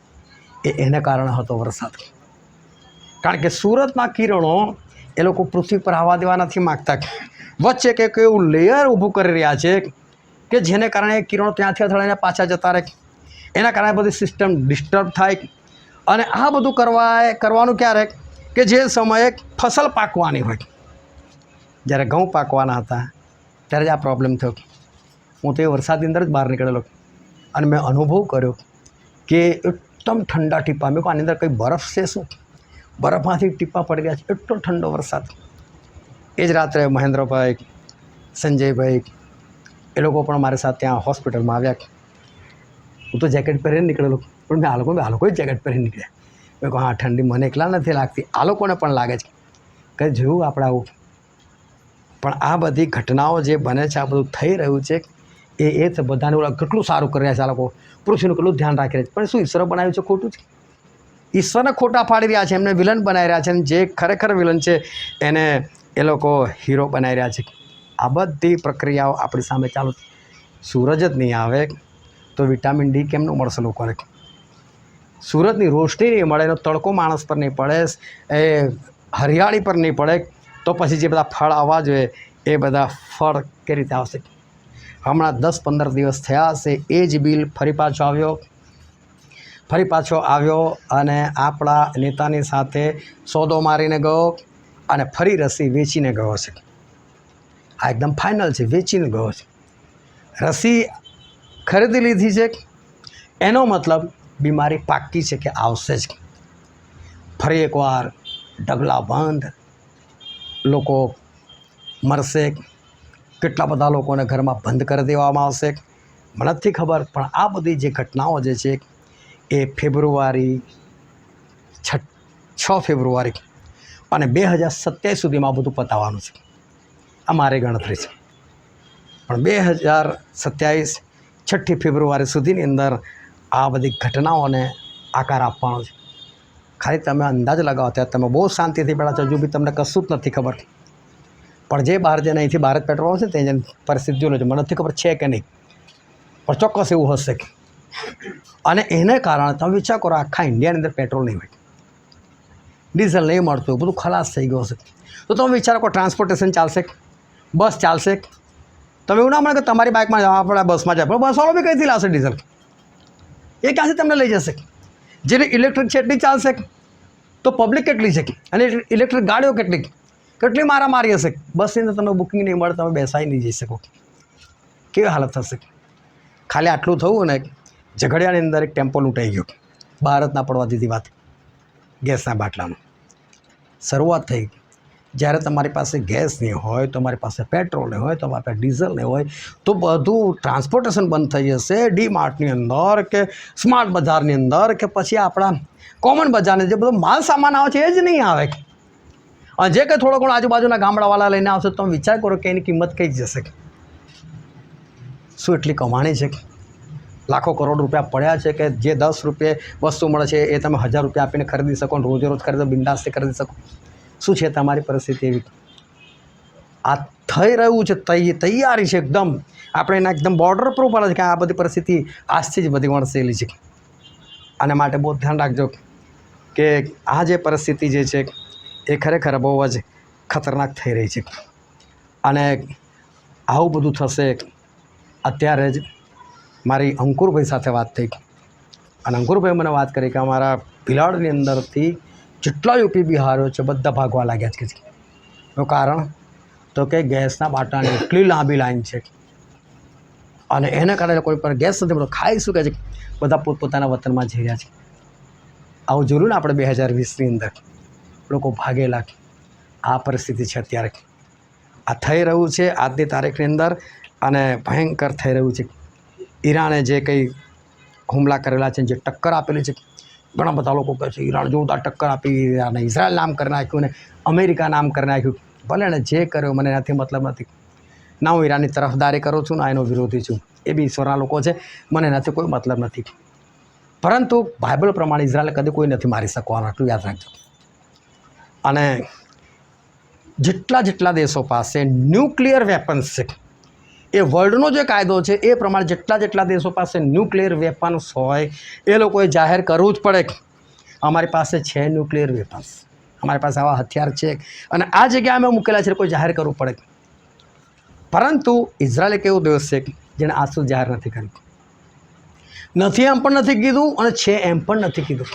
એને કારણે હતો વરસાદ. કારણ કે સૂરજના કિરણો એ લોકો પૃથ્વી પર આવવા દેવા નથી માગતા. વચ્ચે કંઈક એવું લેયર ઊભું કરી રહ્યા છે કે જેને કારણે કિરણો ત્યાંથી અથડાઈને પાછા જતા રહે. એના કારણે બધી સિસ્ટમ ડિસ્ટર્બ થાય. અને આ બધું કરવાનું ક્યારે કે જે સમયે ફસલ પાકવાની હોય. જ્યારે ઘઉં પાકવાના હતા ત્યારે જ આ પ્રોબ્લેમ થયો. હું તો એ વરસાદની અંદર જ બહાર નીકળેલો અને મેં અનુભવ કર્યો કે એકદમ ઠંડા ટીપા. મેં કહું આની અંદર કંઈ બરફ છે શું? બરફમાંથી ટીપા પડી રહ્યા છે, એટલો ઠંડો વરસાદ. એ જ રાત્રે મહેન્દ્રભાઈ, સંજયભાઈ એ લોકો પણ મારી સાથે ત્યાં હોસ્પિટલમાં આવ્યા. હું તો જેકેટ પહેરીને નીકળેલો, પણ આ લોકોએ જેકેટ પહેરીને નીકળ્યા. મેં કહું હા, ઠંડી મને એકલા નથી લાગતી, આ લોકોને પણ લાગે છે. કંઈ જોયું આપણે આવું. પણ આ બધી ઘટનાઓ જે બને છે, આ બધું થઈ રહ્યું છે એ બધાને કેટલું સારું કરી રહ્યા છે આ લોકો. પૃથ્વીનું કેટલું ધ્યાન રાખી રહ્યા છે. પણ શું ઈશ્વરે બનાવ્યું છે ખોટું છે? ઈશ્વરને ખોટા પાડી રહ્યા છે, એમને વિલન બનાવી રહ્યા છે, અને જે ખરેખર વિલન છે એને એ લોકો હીરો બનાવી રહ્યા છે. આ બધી પ્રક્રિયાઓ આપણી સામે ચાલુ. સૂરજ જ નહીં આવે તો વિટામિન ડી કેમનું મળશે લોકોને? સૂરજની રોશની નહીં મળે, એનો તડકો માણસ પર નહીં પડે, એ હરિયાળી પર નહીં પડે, તો પછી જે બધા ફળ આવવા જોઈએ એ બધા ફળ કઈ રીતે આવશે? હમણાં 10-15 દિવસ થયા હશે એ જ બિલ ફરી પાછો આવ્યો અને આપણા નેતાની સાથે સોદો મારીને ગયો અને ફરી રસી વેચીને ગયો છે. આ એકદમ ફાઇનલ છે, વેચીને ગયો છે. રસી ખરીદી લીધી છે, એનો મતલબ બીમારી પાક્કી છે કે આવશે જ. ફરી એકવાર ડગલા બંધ, લોકો મરશે. કેટલા બધા લોકોને ઘરમાં બંધ કરી દેવામાં આવશે મને નથી ખબર. પણ આ બધી જે ઘટનાઓ જે છે એ ફેબ્રુઆરી 6 ફેબ્રુઆરી અને 2027 સુધીમાં બધું પતાવવાનું છે. આ મારી ગણતરી છે. પણ 2027 6 ફેબ્રુઆરી સુધીની અંદર આ બધી ઘટનાઓને આકાર આપવાનો છે. ખાલી તમે અંદાજ લગાવો ત્યારે તમે બહુ શાંતિથી બેઠા છો, હજુ બી તમને કશું જ નથી ખબર. પણ જે બહાર જઈને અહીંથી ભારત પેટ્રોલ છે તે પરિસ્થિતિ જોઈ લેજો. મને નથી ખબર છે કે નહીં, પણ ચોક્કસ એવું હશે. અને એને કારણે તમે વિચાર કરો, આખા ઇન્ડિયાની અંદર પેટ્રોલ નહીં હોય, ડીઝલ નહીં મળતું હોય, બધું ખલાસ થઈ ગયું હશે. તો તમે વિચાર કરો, ટ્રાન્સપોર્ટેશન ચાલશે? બસ ચાલશે? તમે એવું ના મળે કે તમારી બાઇકમાં આપણે બસમાં જાય, પણ બસવાળો બી કઈથી લાવશે ડીઝલ? એ ક્યાંથી તમને લઈ જશે? જેની ઇલેક્ટ્રિક છે એટલી ચાલશે તો પબ્લિક કેટલી છે, અને ઇલેક્ટ્રિક ગાડીઓ કેટલી મારામારી હશે. બસની અંદર તમે બુકિંગ નહીં મળે, તમે બેસાઈ નહીં જઈ શકો. કેવી હાલત થશે? ખાલી આટલું થયું ને, ઝઘડિયાની અંદર એક ટેમ્પો લૂંટાઈ ગયો. બહાર જ ના પડવા દીધી વાત ગેસના બાટલાનું. શરૂઆત થઈ. જ્યારે તમારી પાસે ગેસ નહીં હોય, તમારી પાસે પેટ્રોલ નહીં હોય, તમારી પાસે ડીઝલ નહીં હોય, તો બધું ટ્રાન્સપોર્ટેશન બંધ થઈ જશે. ડી માર્ટની અંદર કે સ્માર્ટ બજારની અંદર કે પછી આપણા કોમન બજારની જે બધો માલ સામાન આવે છે એ જ નહીં આવે. અને જે કંઈ થોડો ઘણો આજુબાજુના ગામડાવાળા લઈને આવશે, તમે વિચાર કરો કે એની કિંમત કઈ જશે. શું એટલી કમાણી છે? લાખો કરોડ રૂપિયા પડ્યા છે કે જે 10 રૂપિયે વસ્તુ મળે છે એ તમે 1000 રૂપિયા આપીને ખરીદી શકો, રોજે રોજ ખરીદો, બિંદાસથી ખરીદી શકો. શું છે તમારી પરિસ્થિતિ એવી? આ થઈ રહ્યું છે, તૈયારી છે એકદમ. આપણે એના એકદમ બોર્ડર પ્રૂફ પડે છે કે આ બધી પરિસ્થિતિ આજથી જ બધી વણસેલી છે. આને માટે બહુ ધ્યાન રાખજો કે આ જે પરિસ્થિતિ જે છે એ ખરેખર બહુ જ ખતરનાક થઈ રહી છે. અને આવું બધું થશે. અત્યારે જ મારી અંકુરભાઈ સાથે વાત થઈ અને અંકુરભાઈ મને વાત કરી કે અમારા ભિલાડની અંદરથી જેટલા યુપી બિહારીઓ છે બધા ભાગવા લાગ્યા છે. એનું કારણ તો કે ગેસના બાટલાની એટલી લાંબી લાઈન છે અને એને કારણે કોઈ પર ગેસ નથી મળતો. ખાઈ શું કહે છે, બધા પોતપોતાના વતનમાં જઈ રહ્યા છે. આવું જોયું ને આપણે 2020ની અંદર લોકો ભાગેલા. આ પરિસ્થિતિ છે અત્યારે. આ થઈ રહ્યું છે આજની તારીખની અંદર અને ભયંકર થઈ રહ્યું છે. ઈરાને જે કંઈ હુમલા કરેલા છે, જે ટક્કર આપેલી છે, ઘણા બધા લોકો કહે છે ઈરાન જોરદાર ટક્કર આપી, અને ઇઝરાયલ નામ કરી નાખ્યું ને અમેરિકા નામ કરી નાખ્યું. ભલે ને જે કર્યો મને એનાથી મતલબ નથી. ના હું ઈરાનની તરફદારી કરું છું, ના એનો વિરોધી છું. એ બી ઈશ્વરના લોકો છે, મને એનાથી કોઈ મતલબ નથી. પરંતુ બાઇબલ પ્રમાણે ઇઝરાયલ કદી કોઈ નથી મારી શકવાનો, એટલું યાદ રાખજો. અને જેટલા દેશો પાસે ન્યુક્લિયર વેપન્સ છે, એ વર્લ્ડનો જે કાયદો છે એ પ્રમાણે જેટલા દેશો પાસે ન્યુક્લિયર વેપન્સ હોય એ લોકોએ જાહેર કરવું જ પડે કે અમારી પાસે છે ન્યુક્લિયર વેપન્સ, અમારી પાસે આવા હથિયાર છે અને આ જગ્યાએ અમે મૂકેલા છે, કોઈ જાહેર કરવું પડે. પરંતુ ઇઝરાયલ એક એવો દેશ છે જેણે આજ સુધી જાહેર નથી કર્યું. નથી એમ પણ નથી કીધું અને છે એમ પણ નથી કીધું.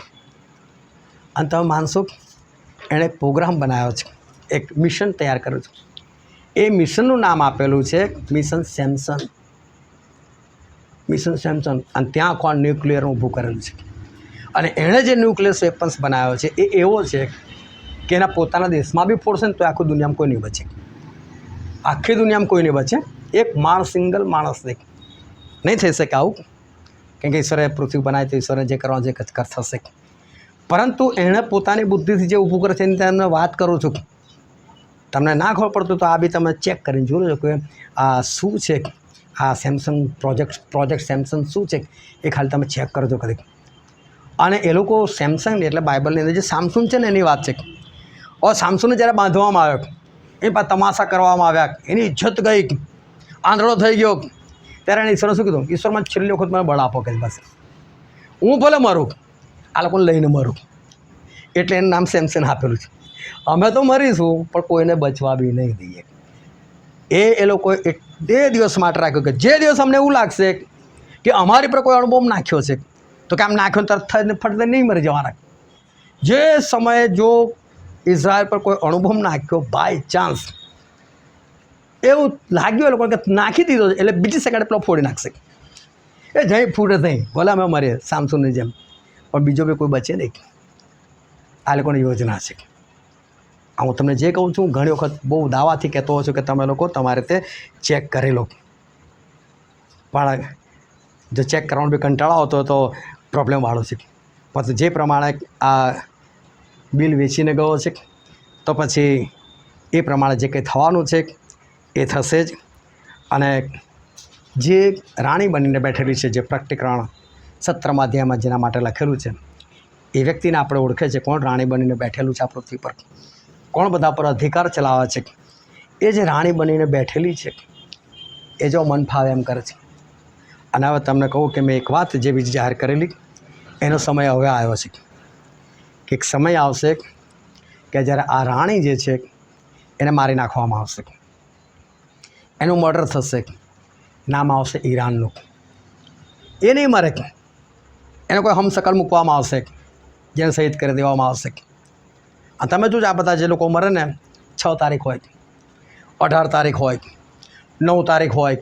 અને તમે માનશો એણે એક પ્રોગ્રામ બનાવ્યો છે, એક મિશન તૈયાર કર્યું છે. એ મિશનનું નામ આપેલું છે મિશન સેમસન. Mission Samson. અને ત્યાં કોણ ન્યુક્લિયર ઊભું કરેલું છે. અને એણે જે ન્યુક્લિયર વેપન્સ બનાવ્યો છે એ એવો છે કે એના પોતાના દેશમાં બી ફોડશે ને તો આખી દુનિયામાં કોઈ નહીં બચે. આખી દુનિયામાં કોઈ નહીં બચે. એક સિંગલ માણસ નહીં થઈ શકે આવું, કેમ કે ઈશ્વરે પૃથ્વી બનાવી તો ઈશ્વરે જે કરવાનું છે કર થશે. પરંતુ એણે પોતાની બુદ્ધિથી જે ઊભું કરે છે એની તમને વાત કરું છું. તમને ના ખબર પડતું તો આ બી તમે ચેક કરીને જોજો કે આ શું છે, આ સેમસંગ પ્રોજેક્ટ સેમસંગ શું છે એ ખાલી તમે ચેક કરજો કદી. અને એ લોકો સેમસંગ એટલે બાઇબલની અંદર જે સામસુન છે ને એની વાત છે. સામસુને જ્યારે બાંધવામાં આવ્યો, એ પાછા તમાશા કરવામાં આવ્યા, એની ઇજ્જત ગઈ, આંધળો થઈ ગયો, ત્યારે એને ઈશ્વરે શું કીધું? ઈશ્વરમાં છેલ્લી વખત મને બળ આપો કે બસ હું ભલે મરું, આ લોકોને લઈને મરું. એટલે એનું નામ સેમસન આપેલું છે. અમે તો મરીશું પણ કોઈને બચવા બી નહીં દઈએ. એ લોકોએ એ દિવસ માટે રાખ્યું કે જે દિવસ અમને એવું લાગશે કે અમારી પર કોઈ અણુબોમ્બ નાખ્યો છે તો કે આમ નાખ્યો તરત થઈને ફટને નહીં મરી જવાના. જે સમયે જો ઇઝરાયલ પર કોઈ અણુબોમ્બ નાખ્યો બાય ચાન્સ એવું લાગ્યું એ લોકોને કે નાખી દીધો એટલે બીજી સેકન્ડે પેલો ફોડી નાખશે. એ જઈ ફૂટે નહીં, ભલે અમે મરીએ સામસુનની જેમ, પણ બીજો બી કોઈ બચે નહીં. આ લોકોની યોજના છે. હું તમને જે કહું છું ઘણી વખત બહુ દાવાથી કહેતો હોઉં છું કે તમે લોકો તમારે તે ચેક કરી લો, પણ જો ચેક કરવાનો બી કંટાળો આવતો હોય તો પ્રોબ્લેમવાળો છે. પછી જે પ્રમાણે આ બિલ વેચીને ગયો છે તો પછી એ પ્રમાણે જે કંઈ થવાનું છે એ થશે જ. અને જે રાણી બનીને બેઠેલી છે, જે પ્રકટીકરણ 17મા અધ્યાયમાં જેના માટે લખેલું છે, એ વ્યક્તિને આપણે ઓળખે છે કોણ રાણી બનીને બેઠેલું છે આ પૃથ્વી પર, કોણ બધા પર અધિકાર ચલાવે છે. એ જે રાણી બનીને બેઠેલી છે એ જો મન ફાવે એમ કરે છે. અને હવે તમને કહું કે મેં એક વાત જે બીજી જાહેર કરેલી, એનો સમય હવે આવ્યો છે કે એક સમય આવશે કે જ્યારે આ રાણી જે છે એને મારી નાખવામાં આવશે, એનું મર્ડર થશે. નામ આવશે ઈરાનનું. એ નહીં મરે, એને કોઈ હમશકલ મૂકવામાં આવશે જેને શહીદ કરી દેવામાં આવશે. અને તમે જોજો આ બધા જે લોકો મરે ને 6 તારીખ હોય, 18 તારીખ હોય, 9 તારીખ હોય,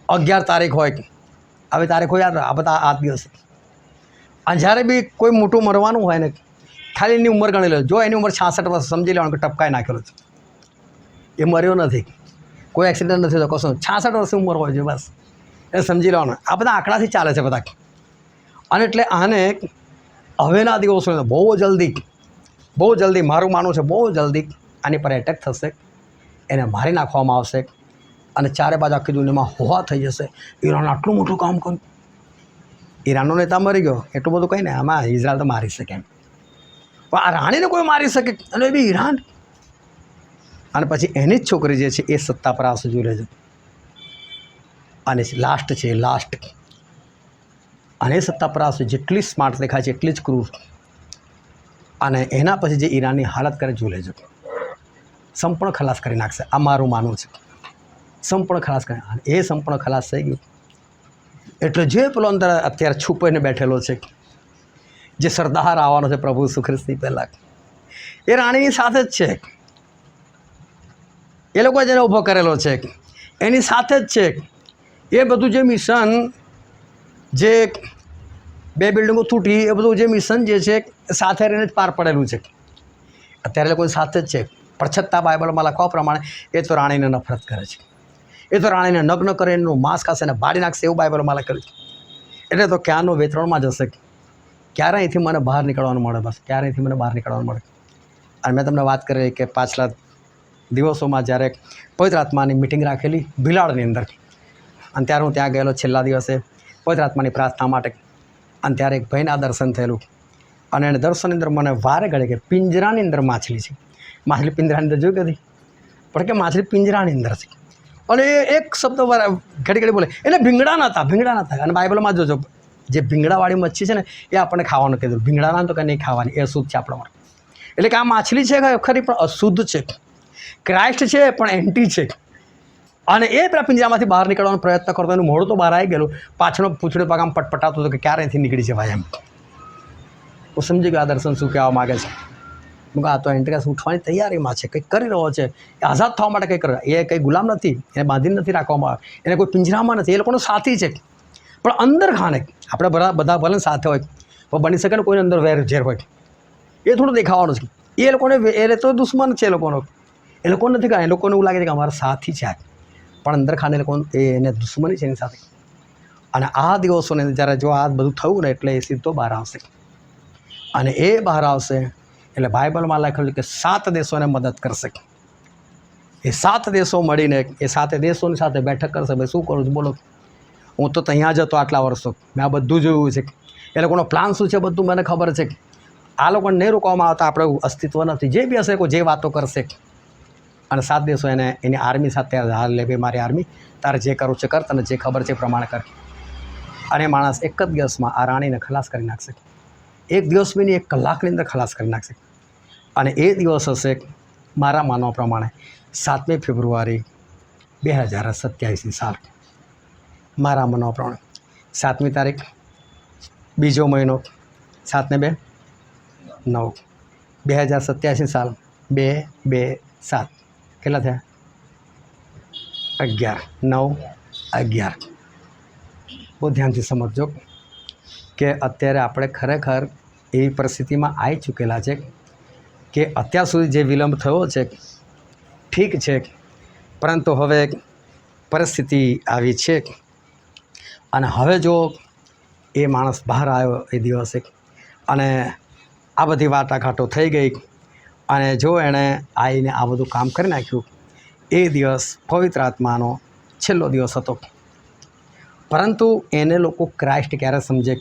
11 તારીખ હોય, આવી તારીખો યાદ આ બધા આ દિવસ. અને જ્યારે બી કોઈ મોટું મરવાનું હોય ને ખાલી એની ઉંમર ગણી લો. જો એની ઉંમર 66 વર્ષ સમજી લેવાનું કે ટપકાઈ નાખેલો છે, એ મર્યો નથી, કોઈ એક્સિડન્ટ નથી થયો, કશું 66 વર્ષની ઉંમર હોય છે બસ, એ સમજી લેવાનું. આ બધા આંકડાથી ચાલે છે બધા. અને એટલે આને હવેના દિવસો બહુ જલ્દી મારું માનવું છે બહુ જલ્દી આની પર એટેક થશે, એને મારી નાખવામાં આવશે અને ચારે બાજુ આખી દુનિયામાં હોવા થઈ જશે. ઈરાન આટલું મોટું કામ કર્યું, ઈરાનનો નેતા મરી ગયો એટલું બધું કંઈ ને, આમાં ઇઝરાયલ તો મારી શકે એમ, પણ આ રાણીને કોઈ મારી શકે અને એ બી ઈરાન. અને પછી એની જ છોકરી જે છે એ સત્તા પર આવશે, જોઈ લેજો. અને લાસ્ટ છે લાસ્ટ, અને એ સત્તા પર આવશે જેટલી સ્માર્ટ દેખાય છે એટલી જ ક્રૂર. અને એના પછી જે ઈરાનની હાલત કરે જોઈ લેજો, સંપૂર્ણ ખલાસ કરી નાખશે. આ મારું માનવું છે, સંપૂર્ણ ખલાસ કરી. એ સંપૂર્ણ ખલાસ થઈ ગયું એટલે જે પેલો અંદર અત્યારે છુપાઈને બેઠેલો છે, જે સરદાર આવવાનો છે પ્રભુ ઈસુ ખ્રિસ્તની પહેલાં, એ રાણીની સાથે જ છે. એ લોકો જેને ઊભો કરેલો છે એની સાથે જ છે. એ બધું જે મિશન જે 2 બિલ્ડિંગો તૂટી, એ બધું જે મિશન જે છે સાથે રહીને જ પાર પડેલું છે. અત્યારે લોકો સાથે જ છે, પણ છતાં બાઇબલમાં લખવા પ્રમાણે એ તો રાણીને નફરત કરે છે, એ તો રાણીને નગ્ન કરે, એનું માંસ ખાશે અને બાળી નાખશે, એવું બાઇબલમાં લખેલું છે. એટલે તો ક્યાંનો વેતરણમાં જશે, ક્યારે અહીંથી મને બહાર નીકળવાનું મળે, બસ ક્યારે અહીંથી મને બહાર નીકળવાનું મળે. અને મેં તમને વાત કરી કે પાછલા દિવસોમાં જ્યારે પવિત્ર આત્માની મિટિંગ રાખેલી ભિલાડની અંદર, અને ત્યારે હું ત્યાં ગયેલો છેલ્લા દિવસે પવિત્ર આત્માની પ્રાર્થના માટે. અને ત્યારે એક ભાઈના દર્શન થયેલું, અને એને દર્શનની અંદર મને વારે ઘડે કે પિંજરાની અંદર માછલી છે. માછલી પિંજરાની અંદર જોઈ કદી, પણ કે માછલી પિંજરાની અંદર છે. અને એ એક શબ્દ ઘડી ઘડી બોલે, એટલે ભીંગડા નહોતા. અને બાઇબલમાં જોજો, જે ભીંગડાવાળી મચ્છી છે ને એ આપણને ખાવાનું કીધું, ભીંગડાના તો કંઈ નહીં ખાવાની, એ અશુદ્ધ છે આપણા માટે. એટલે કે આ માછલી છે ખરી પણ અશુદ્ધ છે, ક્રાઇસ્ટ છે પણ એન્ટી છે. અને એ પેલા પિંજરામાંથી બહાર નીકળવાનો પ્રયત્ન કરતો, એનું મોઢું તો બહાર આવી ગયેલું, પાછળનો પૂંછડો પગ આમ પટપટાતો હતો કે ક્યારે અહીંથી નીકળી જવાય એમ. હું સમજી ગયો આ દર્શન શું કહેવા માગે છે. આ તો એન્ટ્રીસ ઉઠવાની તૈયારીમાં છે, કંઈક કરી રહ્યો છે, એ આઝાદ થવા માટે કંઈક કરે. એ કંઈ ગુલામ નથી, એને બાંધીને નથી રાખવામાં આવે, એને કોઈ પિંજરામાં નથી, એ લોકોનો સાથી છે. પણ અંદર ખાને આપણે બધા ભલે સાથે હોય, પણ બની શકે ને કોઈને અંદર વેરઝેર હોય, એ થોડું દેખાવાનું છે. એ લોકોને એ તો દુશ્મન છે એ લોકોનો નથી કહે, એ લોકોને એવું લાગે છે કે અમારા સાથી છે, પણ અંદર ખાને લોકો એને દુશ્મની છે એની સાથે. અને આ દિવસોને જ્યારે જો આ બધું થયું ને એટલે એ સીધો બહાર આવશે. અને એ બહાર આવશે એટલે બાઇબલમાં લખેલું કે 7 દેશોને મદદ કરશે. એ 7 દેશો મળીને એ 7 દેશોની સાથે બેઠક કરશે. ભાઈ શું કરું છું બોલો, હું તો ત્યાં જ હતો આટલા વર્ષો, મેં આ બધું જોયું છે. એ લોકોનો પ્લાન શું છે બધું મને ખબર છે. આ લોકોને નહીં રોકવામાં આવતા આપણે અસ્તિત્વ નથી, જે બી હશે જે વાતો કરશે. અને 7 દેશો એની આર્મી સાથે હાલ લે, ભાઈ મારી આર્મી, તારે જે કરવું છે કર, તને જે ખબર છે એ પ્રમાણે કર. અને માણસ એક જ દિવસમાં આ રાણીને ખલાસ કરી નાખશે. એક દિવસ બી નહીં, 1 કલાકની અંદર ખલાસ કરી નાખશે. અને એ દિવસ હશે મારા માનવા પ્રમાણે 7મી ફેબ્રુઆરી 2027 સાલ. મારા માનવા પ્રમાણે 7મી તારીખ, 2જો મહિનો, 7 ને 2 9, 2027 સાલ. 2 2 7 કેટલા થયા? 11 9 11. બહુ ધ્યાનથી સમજજો કે અત્યારે આપણે ખરેખર એવી પરિસ્થિતિમાં આવી ચૂકેલા છે કે અત્યાર સુધી જે વિલંબ થયો છે ઠીક છે, પરંતુ હવે પરિસ્થિતિ આવી છે. અને હવે જો એ માણસ બહાર આવ્યો એ દિવસે, અને આ બધી વાટાઘાટો થઈ ગઈ, અને જો એણે આવીને આ બધું કામ કરી નાખ્યું, એ દિવસ પવિત્ર આત્માનો છેલ્લો દિવસ હતો. પરંતુ એને લોકો ક્રાઇસ્ટ ક્યારે સમજે?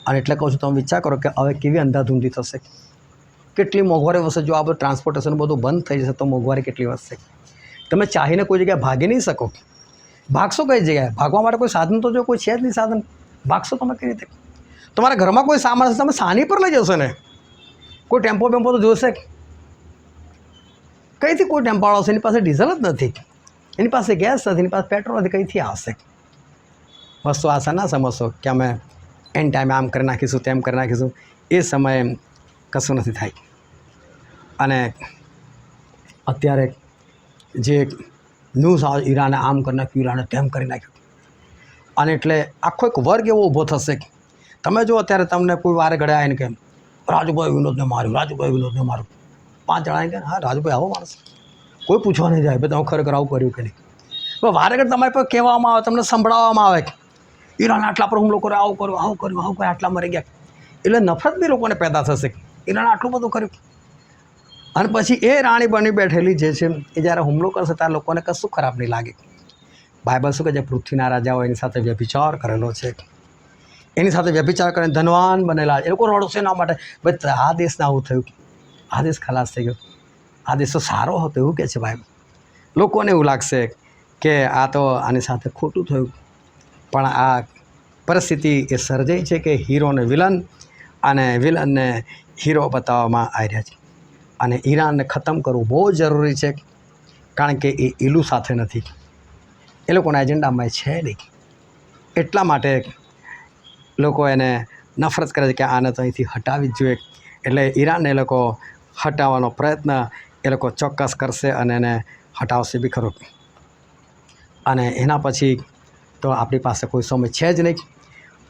અને એટલે કહું છું, તમે વિચાર કરો કે હવે કેવી અંધાધૂંધી થશે, કેટલી મોંઘવારી વધશે. જો આ બધું ટ્રાન્સપોર્ટેશન બધું બંધ થઈ જશે તો મોંઘવારી કેટલી વધશે. તમે ચાહીને કોઈ જગ્યાએ ભાગી નહીં શકો. ભાગશો કઈ જગ્યાએ? ભાગવા માટે કોઈ સાધન તો જો કોઈ છે જ નહીં સાધન. ભાગશો તમે કઈ રીતે? તમારા ઘરમાં કોઈ સામાન હશે, તમે સાની પર લઈ જશો ને? કોઈ ટેમ્પો તો જોશે? કંઈથી કોઈ ટેમ્પો આવશે? એની પાસે ડીઝલ જ નથી, એની પાસે ગેસ નથી, એની પાસે પેટ્રોલ નથી, કંઈથી આવશે? વસ્તુ આશા ના સમજશો કે અમે એન ટાઈમે આમ કરી નાખીશું, તેમ કરી નાખીશું. એ સમયે કશું નથી થાય. અને અત્યારે જે ન્યૂઝ આવે, ઈરાને આમ કરી નાખ્યું, ઈરાને તેમ કરી નાખ્યું, અને એટલે આખો એક વર્ગ એવો ઊભો થશે. તમે જો અત્યારે તમને કોઈ વારે ઘડે આવીને કે રાજુભાઈ વિનોદને માર્યું, રાજુભાઈ વિનોદને માર્યું, 5 જણા કે હા રાજુભાઈ આવો માણસ, કોઈ પૂછવા નહીં જાય ભાઈ તમે ખરેખર આવું કર્યું કે નહીં. પણ વારે ઘડે તમારી પર કહેવામાં આવે, તમને સંભળાવવામાં આવે કે ઈરાન આટલા પર હુમલો કર્યો, આવું કર્યું, આવું કર્યું, આવું કર્યું, આટલા મરી ગયા. એટલે નફરત બી લોકોને પેદા થશે, ઈરાન આટલું બધું કર્યું. અને પછી એ રાણી બની બેઠેલી જે છે એ જ્યારે હુમલો કરશે ત્યારે લોકોને કશું ખરાબ નહીં લાગે. બાઇબલ શું કહે છે? પૃથ્વીના રાજાઓ એની સાથે વ્યભિચાર કરેલો છે, એની સાથે વ્યભિચાર કરીને ધનવાન બનેલા. એ લોકો રડશે એના માટે, ભાઈ આ દેશને આવું થયું, આ દેશ ખલાસ થઈ ગયો, આ દેશ તો સારો હતો એવું કહે છે બાઇબલ. લોકોને એવું લાગશે કે આ તો આની સાથે ખોટું થયું. પણ આ પરિસ્થિતિ એ સર્જાઈ છે કે હીરોને વિલન અને વિલનને હીરો બતાવવામાં આવી રહ્યા છે. અને ઈરાનને ખતમ કરવું બહુ જરૂરી છે, કારણ કે એ ઈલું સાથે નથી, એ લોકોના એજન્ડામાં છે નહીં. એટલા માટે લોકો એને નફરત કરે છે કે આને તો અહીંથી હટાવી જ જોઈએ. એટલે ઈરાનને એ લોકો હટાવવાનો પ્રયત્ન એ લોકો ચોક્કસ કરશે અને એને હટાવશે બી ખરો. અને એના પછી તો આપણી પાસે કોઈ સમય છે જ નહીં.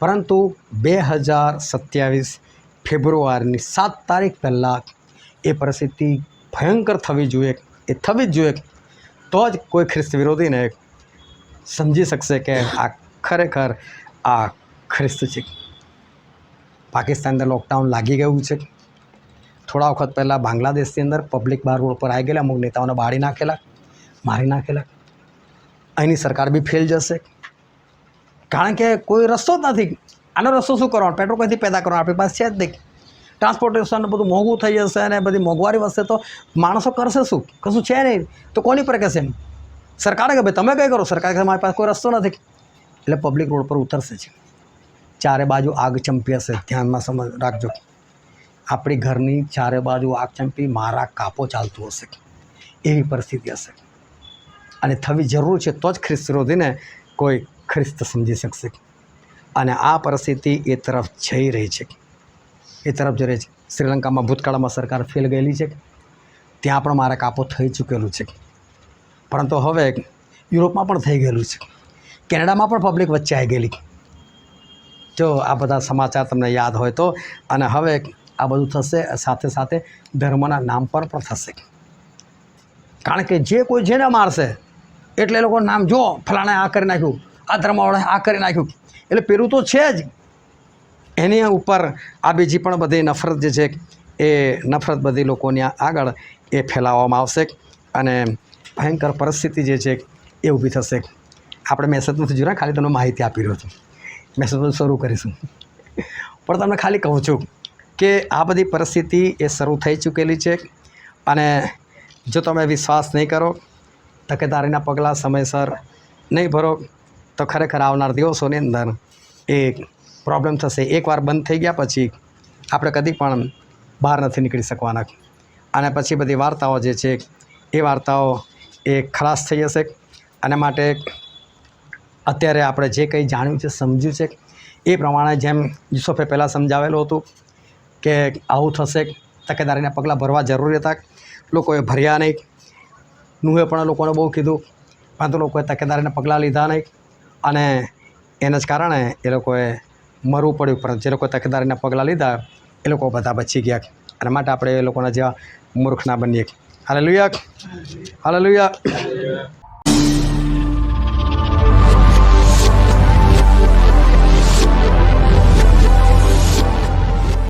પરંતુ 2027 ફેબ્રુઆરીની 7 તારીખ પહેલાં એ પરિસ્થિતિ ભયંકર થવી જોઈએ, એ થવી જ જોઈએ, તો જ કોઈ ખ્રિસ્ત વિરોધીને સમજી શકશે કે આ ખરેખર આ ખ્રિસ્ત છે. પાકિસ્તાનની અંદર લોકડાઉન લાગી ગયું છે. થોડા વખત પહેલાં બાંગ્લાદેશની અંદર પબ્લિક બહાર રોડ પર આવી ગયેલા, અમુક નેતાઓને બાળી નાખેલા, મારી નાખેલા. અહીંની સરકાર બી ફેલ જશે, કારણ કે કોઈ રસ્તો જ નથી. આનો રસ્તો શું કરવાનો? પેટ્રોલ ક્યાંથી પેદા કરવાનો? આપણી પાસે છે જ નહીં. ટ્રાન્સપોર્ટેશન બધું મોંઘું થઈ જશે અને બધી મોંઘવારી વધશે તો માણસો કરશે શું? કશું છે નહીં તો કોની પર કહેશે? સરકારે કે ભાઈ તમે કંઈ કરો? સરકાર કે મારી પાસે કોઈ રસ્તો નથી. એટલે પબ્લિક રોડ પર ઉતરશે છે. ચારે બાજુ આગ ચંપી હશે. ધ્યાનમાં સમજ રાખજો. આપણી ઘરની ચારે બાજુ આગ ચંપી મારા કાપો ચાલતું હશે, એવી પરિસ્થિતિ હશે. અને થવી જરૂર છે, તો જ ખ્રિસ્ત વિરોધીને કોઈ ખ્રિસ્ત સમજી શકશે. અને આ પરિસ્થિતિ એ તરફ જઈ રહી છે, એ તરફ જઈ રહી છે. શ્રીલંકામાં ભૂતકાળમાં સરકાર ફેલ ગયેલી છે, ત્યાં પણ મારા કાપો થઈ ચૂકેલું છે. પરંતુ હવે યુરોપમાં પણ થઈ ગયેલું છે, કેનેડામાં પણ પબ્લિક વચ્ચે આવી ગયેલી. જો આ બધા સમાચાર તમને યાદ હોય તો. અને હવે આ બધું થશે, સાથે સાથે ધર્મના નામ પર પણ થશે. કારણ કે જે કોઈ જેને મારશે એટલે એ લોકો નામ જો ફલાણે આ કરી નાખ્યું, આ ધર્મવાળાએ આ કરી નાખ્યું, એટલે પેલું તો છે જ. એની ઉપર આ બીજી પણ બધી નફરત જે છે એ નફરત બધી લોકોની આગળ એ ફેલાવવામાં આવશે અને ભયંકર પરિસ્થિતિ જે છે એ ઊભી થશે. આપણે મેસેજ નથી જોયા, ખાલી તમને માહિતી આપી રહ્યો છું. મેસેજ બધું શરૂ કરીશું, પણ તમને ખાલી કહું છું કે આ બધી પરિસ્થિતિ એ શરૂ થઈ ચૂકેલી છે. અને જો તમે વિશ્વાસ નહીં કરો, તકેદારીના પગલાં સમયસર નહીં ભરો, તો ખરેખર આવનાર દિવસોની અંદર એ પ્રોબ્લેમ થશે. એકવાર બંધ થઈ ગયા પછી આપણે કદી પણ બહાર નથી નીકળી શકવાના. અને પછી બધી વાર્તાઓ જે છે એ વાર્તાઓ એ ખલાસ થઈ જશે. અને માટે અત્યારે આપણે જે કંઈ જાણ્યું છે, સમજ્યું છે, એ પ્રમાણે જેમ યુસુફે પહેલાં સમજાવેલું હતું કે આવું થશે, તકેદારીના પગલાં ભરવા જરૂરી હતા, લોકોએ ભર્યા નહીં. નુહે પણ લોકોને બહુ કીધું, પરંતુ લોકોએ તકેદારીના પગલાં લીધા નહીં અને એના જ કારણે એ લોકોએ મરવું પડ્યું. પરંતુ જે લોકોએ તકેદારીના પગલાં લીધા એ લોકો બધા બચી ગયા. અને માટે આપણે એ લોકોના જેવા મૂર્ખ ના બનીએ. Hallelujah, hallelujah.